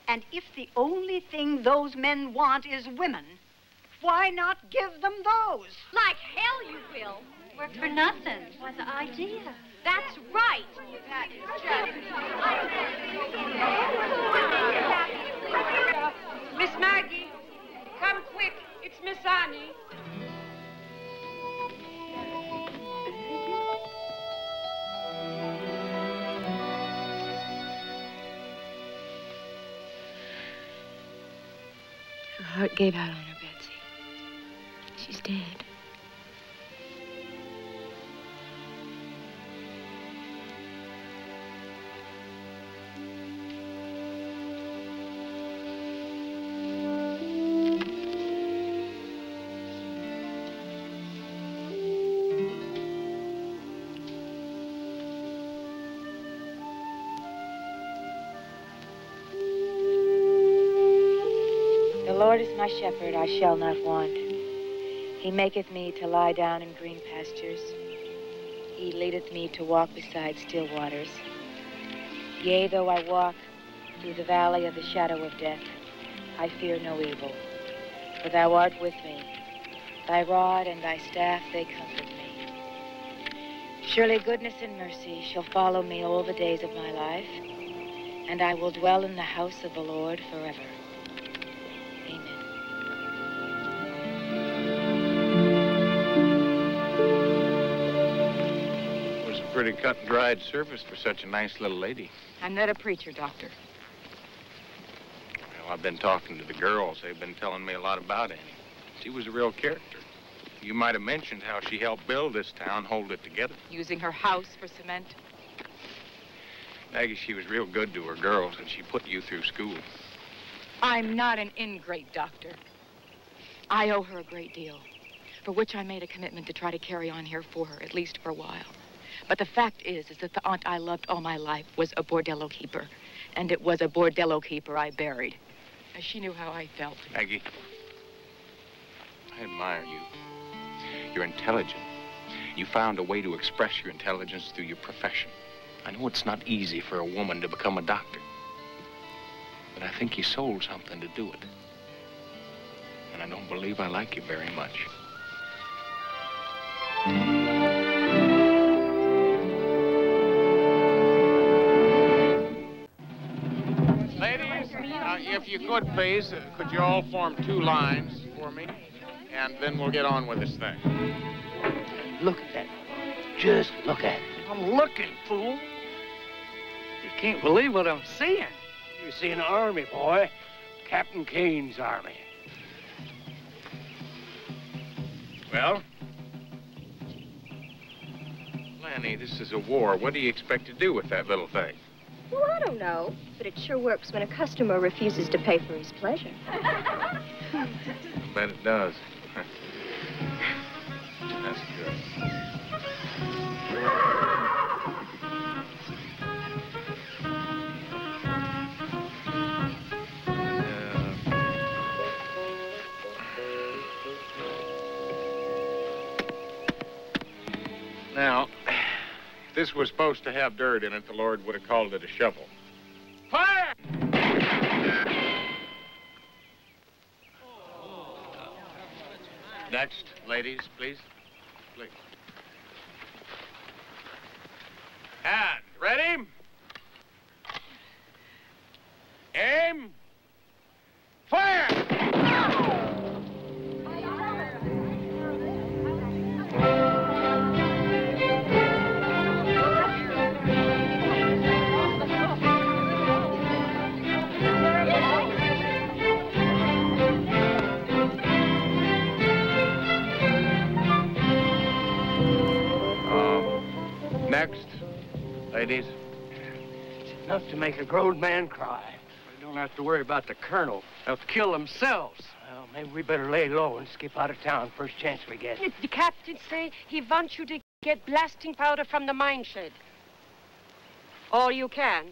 And if the only thing those men want is women, why not give them those? Like hell you will. Work for nothing. What the idea? That's right. That is just... Miss Maggie, come quick. It's Miss Annie. Her heart gave out on her, Betsy. She's dead. The Lord is my shepherd, I shall not want. He maketh me to lie down in green pastures. He leadeth me to walk beside still waters. Yea, though I walk through the valley of the shadow of death, I fear no evil, for thou art with me. Thy rod and thy staff, they comfort me. Surely goodness and mercy shall follow me all the days of my life, and I will dwell in the house of the Lord forever. Pretty cut and dried service for such a nice little lady. I'm not a preacher, Doctor. Well, I've been talking to the girls. They've been telling me a lot about Annie. She was a real character. You might have mentioned how she helped build this town, hold it together. Using her house for cement. Maggie, she was real good to her girls, and she put you through school. I'm not an ingrate, Doctor. I owe her a great deal, for which I made a commitment to try to carry on here for her, at least for a while. But the fact is that the aunt I loved all my life was a bordello keeper. And it was a bordello keeper I buried. She knew how I felt. Maggie, I admire you. You're intelligent. You found a way to express your intelligence through your profession. I know it's not easy for a woman to become a doctor. But I think you sold something to do it. And I don't believe I like you very much. If you could, please, could you all form two lines for me? And then we'll get on with this thing. Look at that. Just look at it. I'm looking, fool. You can't believe what I'm seeing. You see an army, boy. Captain Kane's army. Well? Lanny, this is a war. What do you expect to do with that little thing? Well, I don't know, but it sure works when a customer refuses to pay for his pleasure. I bet it does. That's good. Now, if this was supposed to have dirt in it, the Lord would have called it a shovel. Fire! Next, ladies, please. Please. And ready? Aim. Fire! Next, ladies. It's enough to make a grown man cry. We don't have to worry about the colonel. They'll kill themselves. Well, maybe we better lay low and skip out of town first chance we get. The captain say he wants you to get blasting powder from the mine shed. All you can.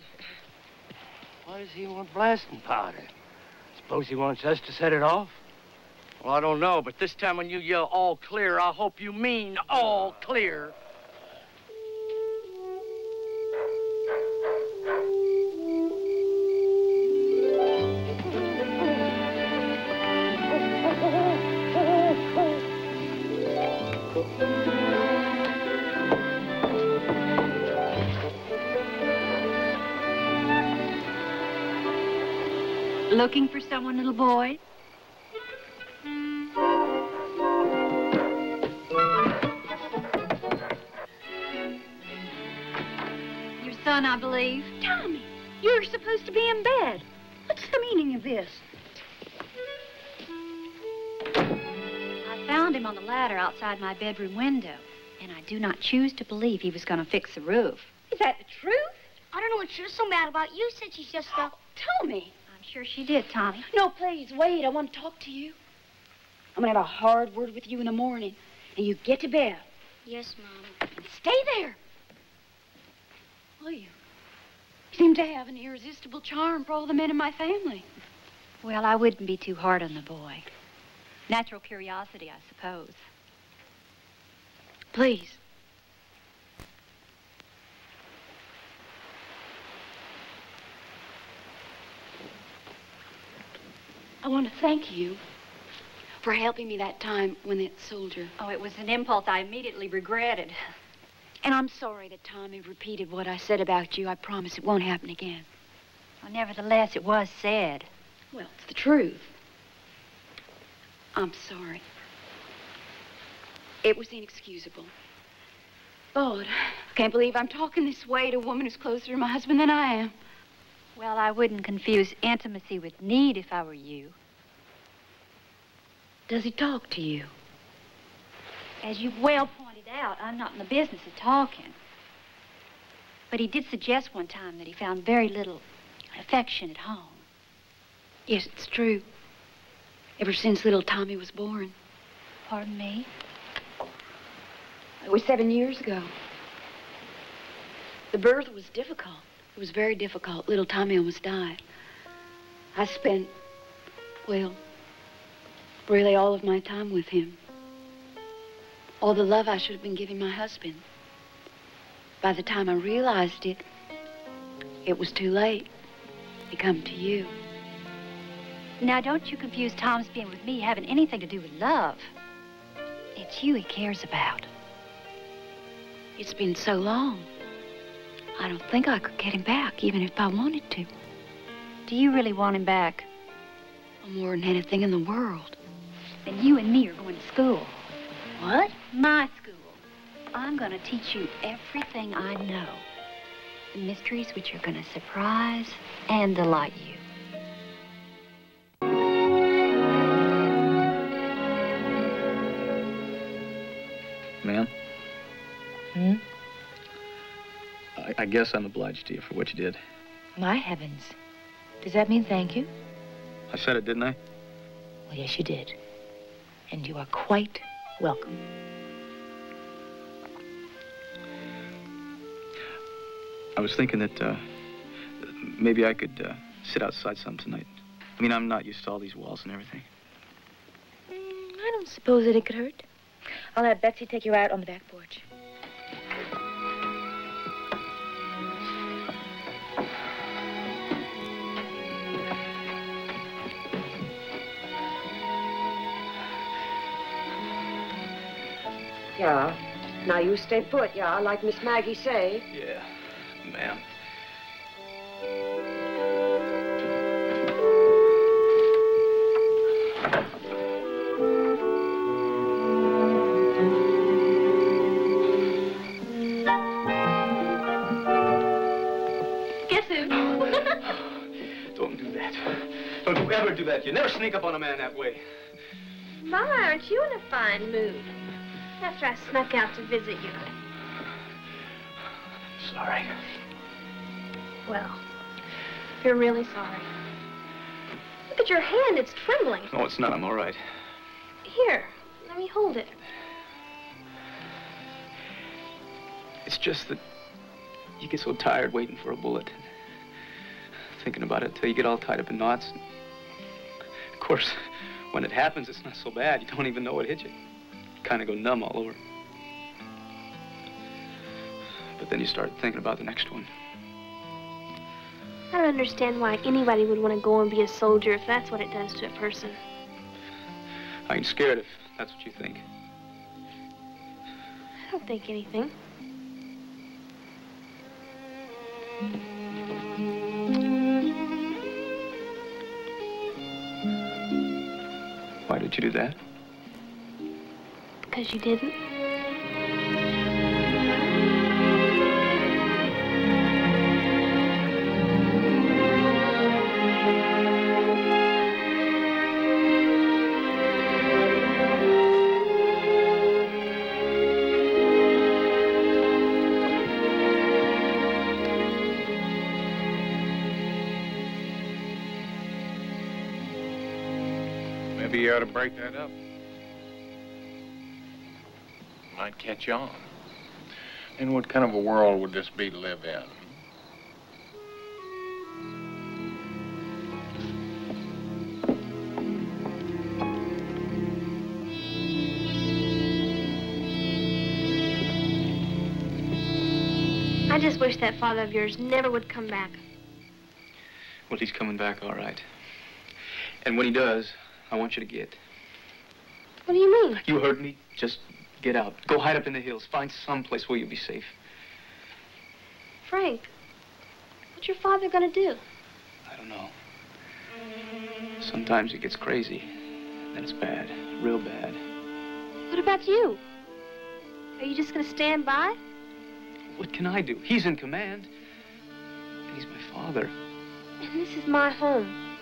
Why does he want blasting powder? Suppose he wants us to set it off? Well, I don't know, but this time when you yell all clear, I hope you mean all clear. Looking for someone, little boy? Your son, I believe. Tommy, you're supposed to be in bed. What's the meaning of this? I found him on the ladder outside my bedroom window, and I do not choose to believe he was going to fix the roof. Is that the truth? I don't know what you're so mad about. You said she's just Tommy. I'm sure she did, Tommy. No, please, wait. I want to talk to you. I'm going to have a hard word with you in the morning, and you get to bed. Yes, Mom. And stay there. Will you? You seem to have an irresistible charm for all the men in my family. Well, I wouldn't be too hard on the boy. Natural curiosity, I suppose. Please. I want to thank you for helping me that time when that soldier... Oh, it was an impulse I immediately regretted. And I'm sorry that Tommy repeated what I said about you. I promise it won't happen again. Well, nevertheless, it was said. Well, it's the truth. I'm sorry. It was inexcusable. Lord, I can't believe I'm talking this way to a woman who's closer to my husband than I am. Well, I wouldn't confuse intimacy with need if I were you. Does he talk to you? As you've well pointed out, I'm not in the business of talking. But he did suggest one time that he found very little affection at home. Yes, it's true. Ever since little Tommy was born. Pardon me? It was 7 years ago. The birth was difficult. It was very difficult. Little Tommy almost died. I spent, well, really all of my time with him. All the love I should have been giving my husband. By the time I realized it, it was too late. He come to you. Now, don't you confuse Tom's being with me having anything to do with love. It's you he cares about. It's been so long. I don't think I could get him back, even if I wanted to. Do you really want him back? More than anything in the world. Then you and me are going to school. What? My school. I'm going to teach you everything I know. The mysteries which are going to surprise and delight you. Ma'am? Hmm? I guess I'm obliged to you for what you did. My heavens. Does that mean thank you? I said it, didn't I? Well, yes, you did. And you are quite welcome. I was thinking that maybe I could sit outside some tonight. I mean, I'm not used to all these walls and everything. I don't suppose that it could hurt. I'll have Betsy take you out on the back porch. Yeah. Now you stay put, yeah, like Miss Maggie say. Yeah, ma'am. Guess who? Don't do that. Don't you ever do that. You never sneak up on a man that way. My, aren't you in a fine mood? After I snuck out to visit you. Sorry. Well, you're really sorry. Look at your hand, it's trembling. No, it's not. I'm all right. Here, let me hold it. It's just that you get so tired waiting for a bullet. Thinking about it till you get all tied up in knots. Of course, when it happens, it's not so bad. You don't even know it hit you. You kind of go numb all over. But then you start thinking about the next one. I don't understand why anybody would want to go and be a soldier if that's what it does to a person. I ain't scared if that's what you think. I don't think anything. Why did you do that? Because you didn't. Maybe you ought to break that up. Might catch on. And what kind of a world would this be to live in? I just wish that father of yours never would come back. Well, he's coming back all right. And when he does, I want you to get. What do you mean? You heard me. Just get out. Go hide up in the hills. Find some place where you'll be safe. Frank, what's your father gonna do? I don't know. Sometimes it gets crazy. Then it's bad. Real bad. What about you? Are you just gonna stand by? What can I do? He's in command. And he's my father. And this is my home.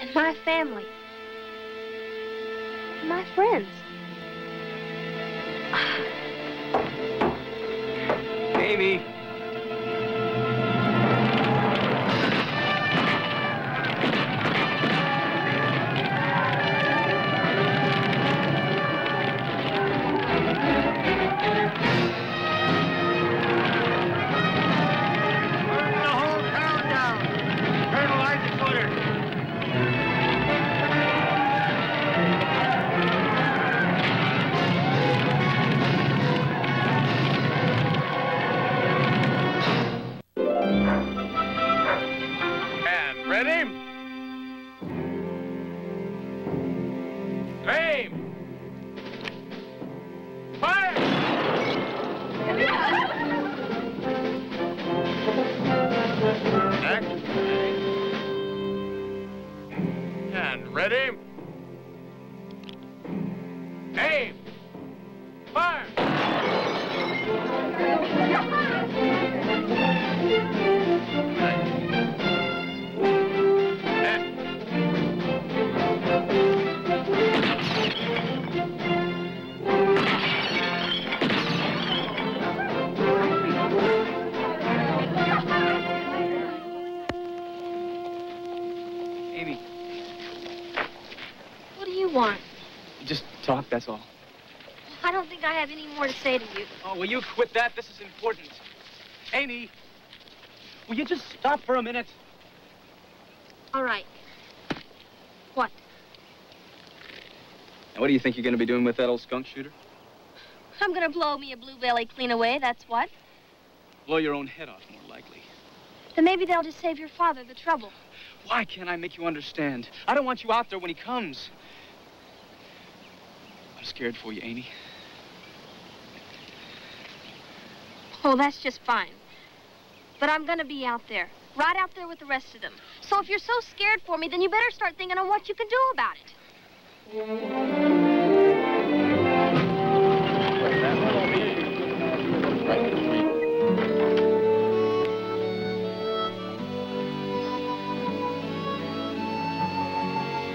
And my family. And my friends. Amy. Talk, that's all. I don't think I have any more to say to you. Oh, will you quit that? This is important. Amy, will you just stop for a minute? All right. What? Now, what do you think you're going to be doing with that old skunk shooter? I'm gonna blow me a blue belly clean away, that's what. Blow your own head off, more likely. Then maybe they'll just save your father the trouble. Why can't I make you understand? I don't want you out there when he comes. I'm scared for you, Amy. Oh, that's just fine. But I'm gonna be out there. Right out there with the rest of them. So if you're so scared for me, then you better start thinking on what you can do about it.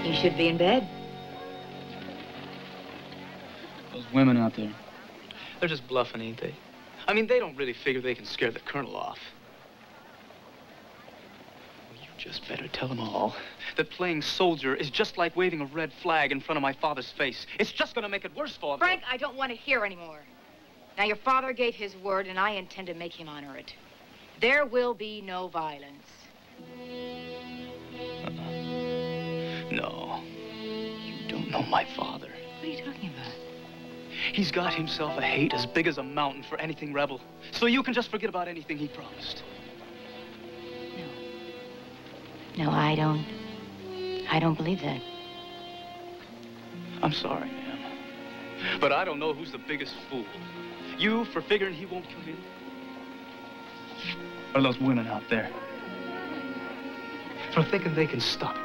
You should be in bed. Those women out there, they're just bluffing, ain't they? I mean, they don't really figure they can scare the colonel off. Well, you just better tell them all that playing soldier is just like waving a red flag in front of my father's face. It's just gonna make it worse for them. Frank, I don't want to hear anymore. Now, your father gave his word, and I intend to make him honor it. There will be no violence. No, you don't know my father. What are you talking about? He's got himself a hate as big as a mountain for anything rebel. So you can just forget about anything he promised. No, I don't believe that. I'm sorry, ma'am. But I don't know who's the biggest fool. You for figuring he won't come in? Or those women out there for thinking they can stop him?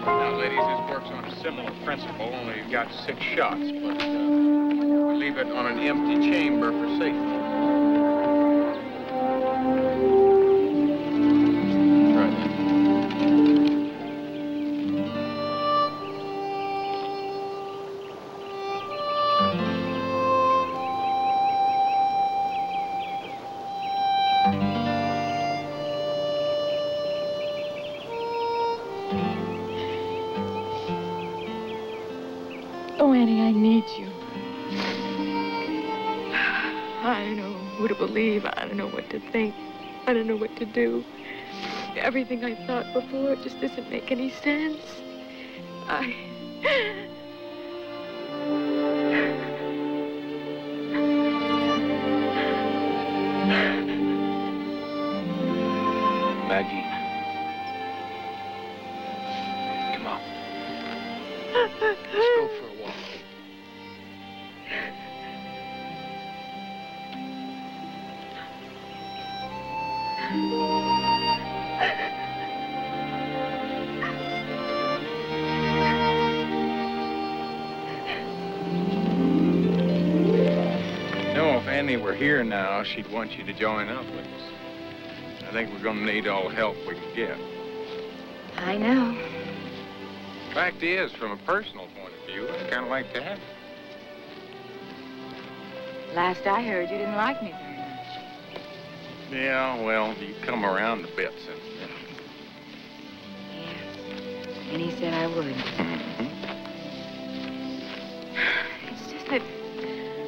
Now, ladies, this works on a similar principle, only you've got 6 shots, but we leave it on an empty chamber for safety. Oh, Annie, I need you. I don't know who to believe. I don't know what to think. I don't know what to do. Everything I thought before just doesn't make any sense. Maggie. Come on. Let's go for a walk. No, if Annie were here now, she'd want you to join up with us. I think we're going to need all help we can get. I know. Fact is, from a personal point of view, I'd kind of like to have you. Last I heard, you didn't like me very much. Yeah, well, you come around a bit since then. Yeah. And he said I would. It's just that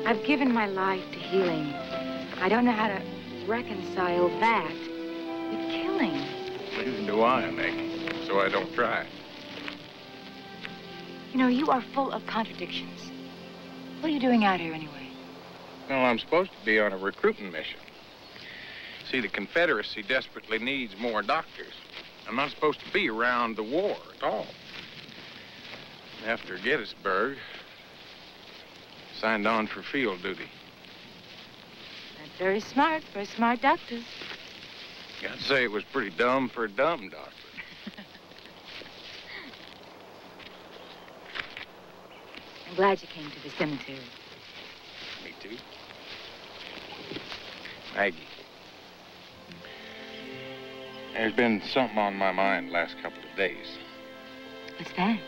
I've given my life to healing. I don't know how to reconcile that with killing. Neither do I, Maggie, so I don't try. You know, you are full of contradictions. What are you doing out here anyway? Well, I'm supposed to be on a recruiting mission. See, the Confederacy desperately needs more doctors. I'm not supposed to be around the war at all. After Gettysburg, signed on for field duty. That's very smart doctors. I'd say it was pretty dumb for a dumb doctor. I'm glad you came to the cemetery. Me too. Maggie. There's been something on my mind the last couple of days. What's that?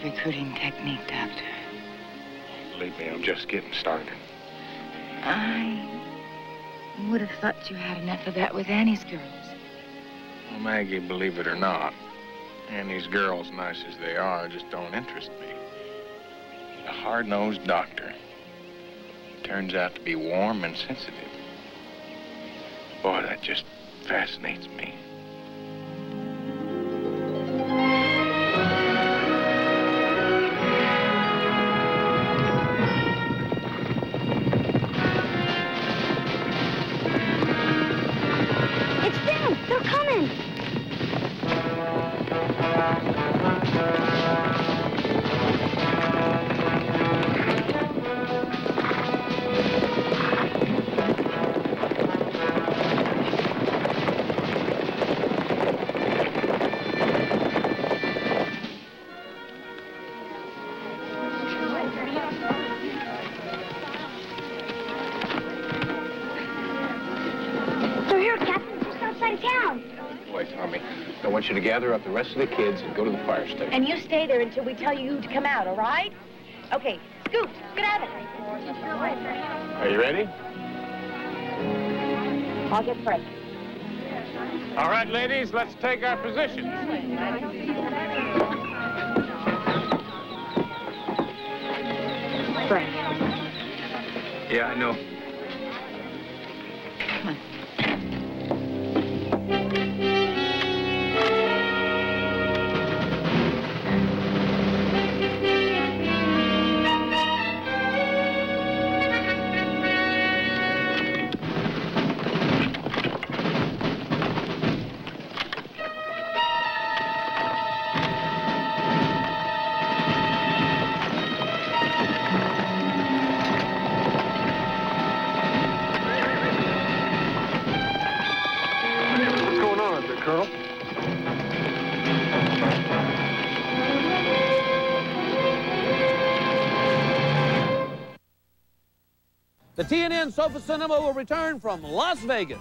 recruiting technique, Doctor. Believe me, I'm just getting started. I would have thought you had enough of that with Annie's girls. Well, Maggie, believe it or not, Annie's girls, nice as they are, just don't interest me. A hard-nosed doctor turns out to be warm and sensitive. Boy, that just fascinates me. It's them! They're coming! They're here, Captain. Just outside of town. Boy, Tommy, I want you to gather up the rest of the kids and go to the fire station. And you stay there until we tell you to come out, all right? Okay, Scoot, get out of it. Are you ready? I'll get Fred. All right, ladies, let's take our positions. Fred. Yeah, I know. Come on. What's going on out there, Colonel? The TNN Sofa Cinema will return from Las Vegas.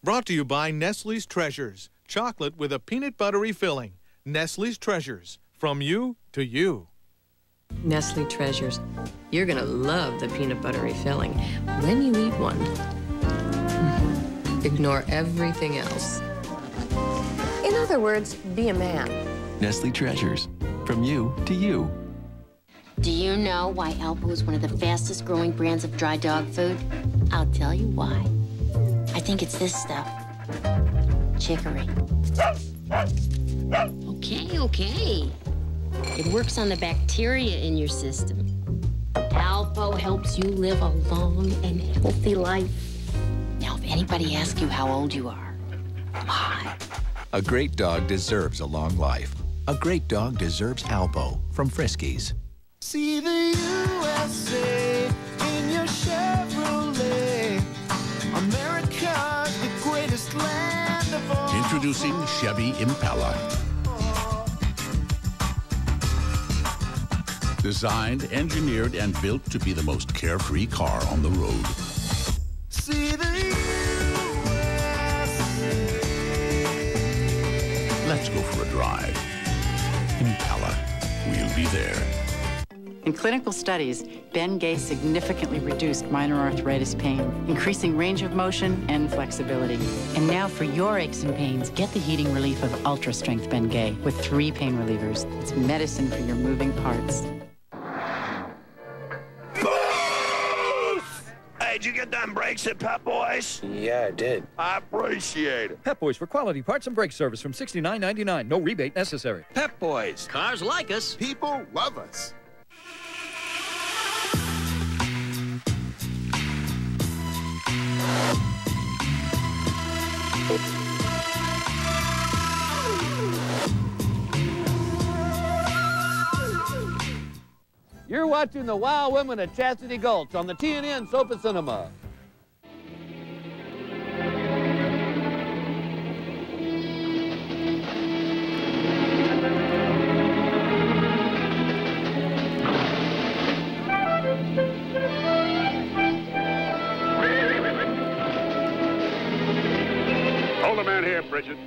Brought to you by Nestle's Treasures. Chocolate with a peanut buttery filling. Nestle's Treasures. From you to you. Nestle Treasures. You're gonna love the peanut buttery filling when you eat one. Ignore everything else. In other words, be a man. Nestle Treasures. From you to you. Do you know why Alpo is one of the fastest growing brands of dry dog food? I'll tell you why. I think it's this stuff. Chicory. Okay. It works on the bacteria in your system. Alpo helps you live a long and healthy life. Now, if anybody asks you how old you are, lie. A great dog deserves a long life. A great dog deserves Alpo from Friskies. See the USA in your Chevrolet. America's the greatest land of all. Introducing Chevy Impala. Designed, engineered, and built to be the most carefree car on the road. See the USA. Let's go for a drive. Impala. We'll be there. In clinical studies, Bengay significantly reduced minor arthritis pain, increasing range of motion and flexibility. And now for your aches and pains, get the heating relief of Ultra Strength Bengay with 3 pain relievers. It's medicine for your moving parts. Hey, did you get them brakes at Pep Boys? Yeah, I did. I appreciate it. Pep Boys for quality parts and brake service from $69.99. No rebate necessary. Pep Boys. Cars like us. People love us. You're watching The Wild Women of Chastity Gulch on the TNN Sofa Cinema. Hold the man here, Bridget.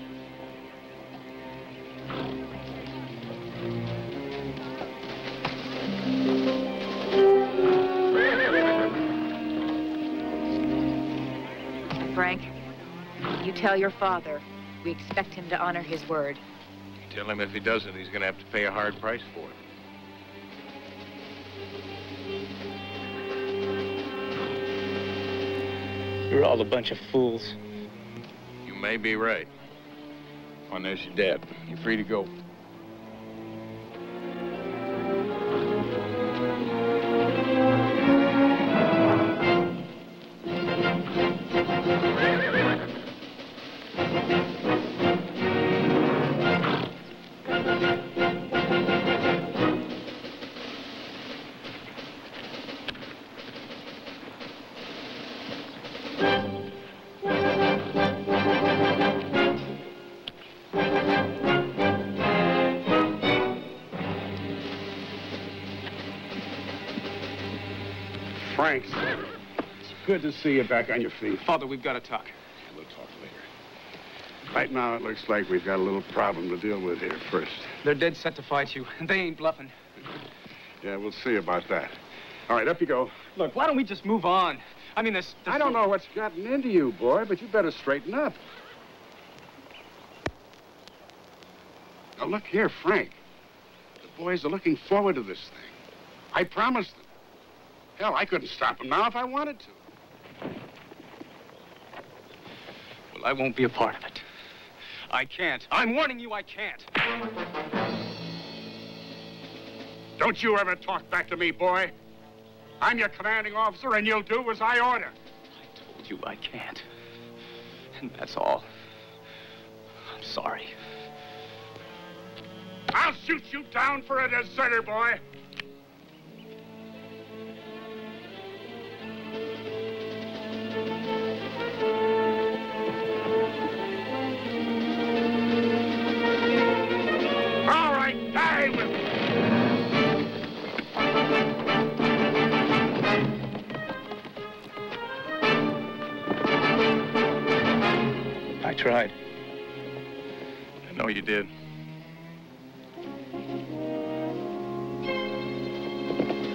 Frank. You tell your father we expect him to honor his word. Tell him if he doesn't, he's going to have to pay a hard price for it. You're all a bunch of fools. You may be right. Oh, and there's your dad. You're free to go. Frank, it's good to see you back on your feet. Father, we've got to talk. We'll talk later. Right now, it looks like we've got a little problem to deal with here first. They're dead set to fight you, and they ain't bluffing. Yeah, we'll see about that. All right, up you go. Look, why don't we just move on? I mean, this I don't know what's gotten into you, boy, but you better straighten up. Now, look here, Frank. The boys are looking forward to this thing. I promised them. Hell, I couldn't stop them now if I wanted to. Well, I won't be a part of it. I can't. I'm warning you, I can't. Don't you ever talk back to me, boy. I'm your commanding officer, and you'll do as I order. I told you I can't. And that's all. I'm sorry. I'll shoot you down for a deserter, boy. All right, die with me. I tried. I know you did.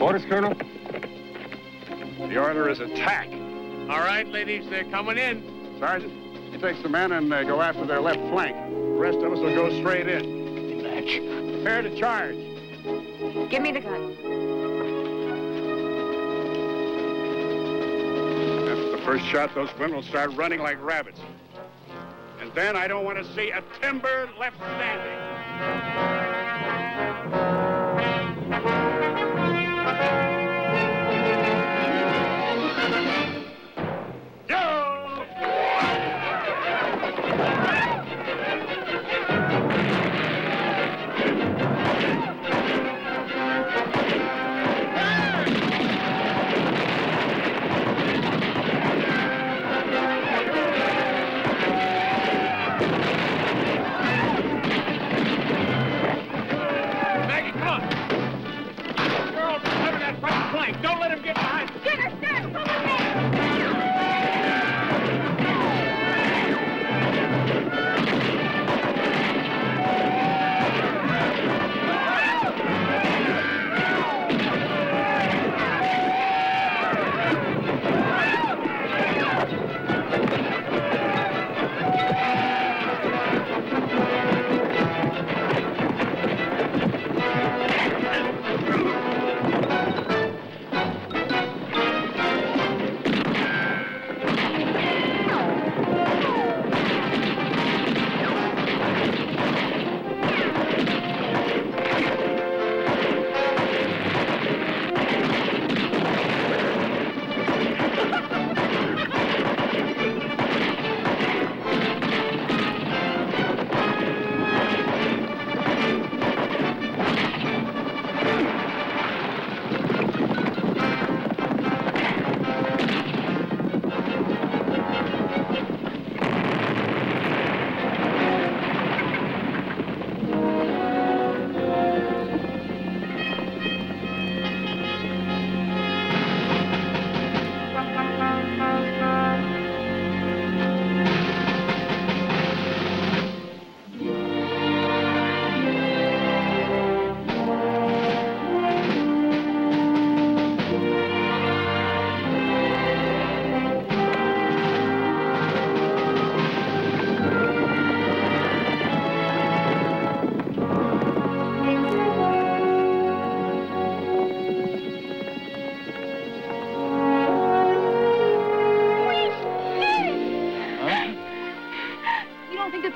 Orders, Colonel? The order is attack. All right, ladies, they're coming in. Sergeant, you take some men and go after their left flank. The rest of us will go straight in. Match. Prepare to charge. Give me the gun. After the first shot, those men will start running like rabbits. And then I don't want to see a timber left standing.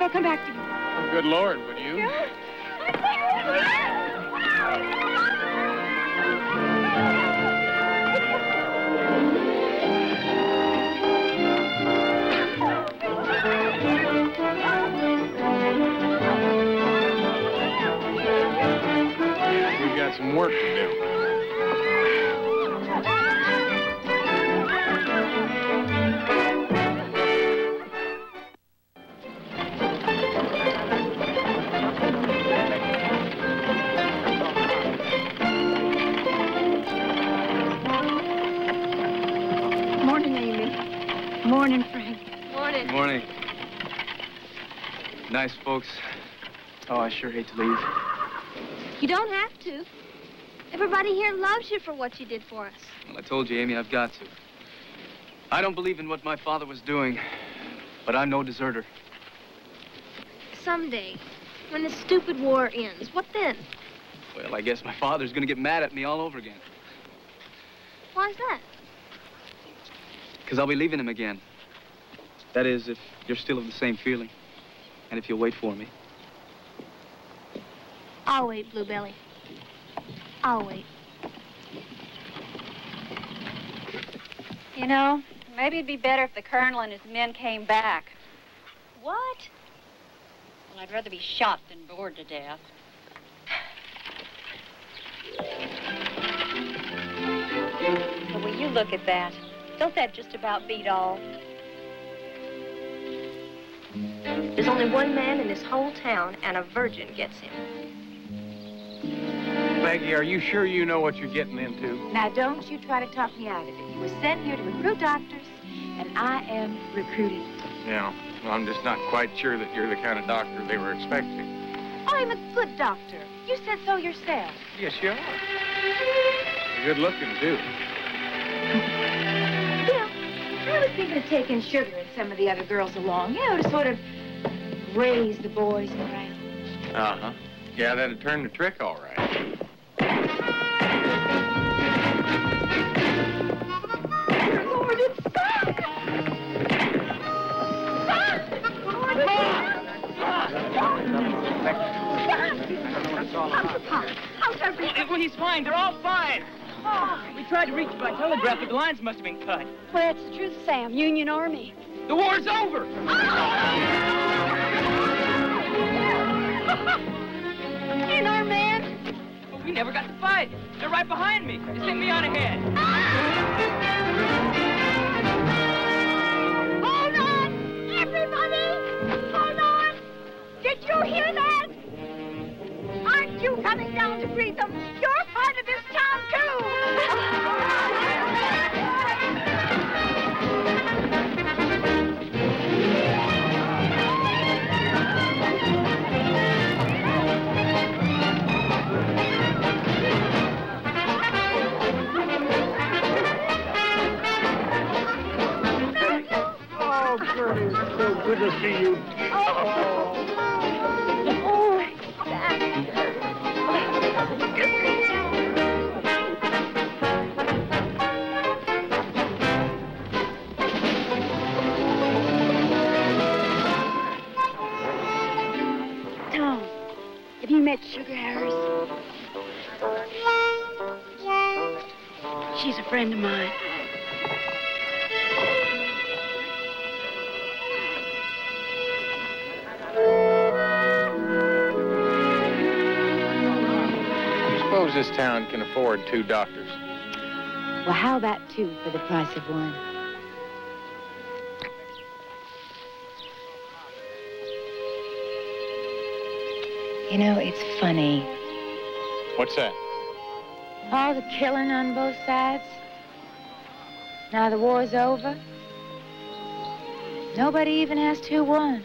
I'll come back to you. Oh, good Lord, would you? We've got some work to do. Morning, Amy. Morning, Frank. Morning. Morning. Nice folks. Oh, I sure hate to leave. You don't have to. Everybody here loves you for what you did for us. Well, I told you, Amy, I've got to. I don't believe in what my father was doing, but I'm no deserter. Someday, when this stupid war ends, what then? Well, I guess my father's gonna get mad at me all over again. Why's that? Because I'll be leaving him again. That is, if you're still of the same feeling. And if you'll wait for me. I'll wait, Bluebelly. I'll wait. You know, maybe it'd be better if the colonel and his men came back. What? Well, I'd rather be shot than bored to death. But will you look at that? Don't that just about beat all? There's only one man in this whole town, and a virgin gets him. Maggie, are you sure you know what you're getting into? Now, don't you try to talk me out of it. You were sent here to recruit doctors, and I am recruited. Yeah, well, I'm just not quite sure that you're the kind of doctor they were expecting. I'm a good doctor. You said so yourself. Yes, you are. You're good looking, too. You know, I was thinking of taking Sugar and some of the other girls along, you know, to sort of raise the boys around. Uh-huh. Yeah, that'd turn the trick all right. Lord, it's Son! How's everything? Well, he's fine. They're all fine. Oh, we tried to reach you by telegraph, but the lines must have been cut. Well, that's the truth, Sam. Union Army. The war's over. In our man. We never got to fight. They're right behind me. They sent me on ahead. Hold on! Everybody! Hold on! Did you hear that? Aren't you coming down to greet them? You're part of this town, too! Oh, Bertie, it's so good to see you. Tom, have you met Sugar Harris? She's a friend of mine. Suppose this town can afford 2 doctors. Well, how about 2 for the price of 1? You know, it's funny. What's that? All the killing on both sides. Now the war's over. Nobody even has 2-1.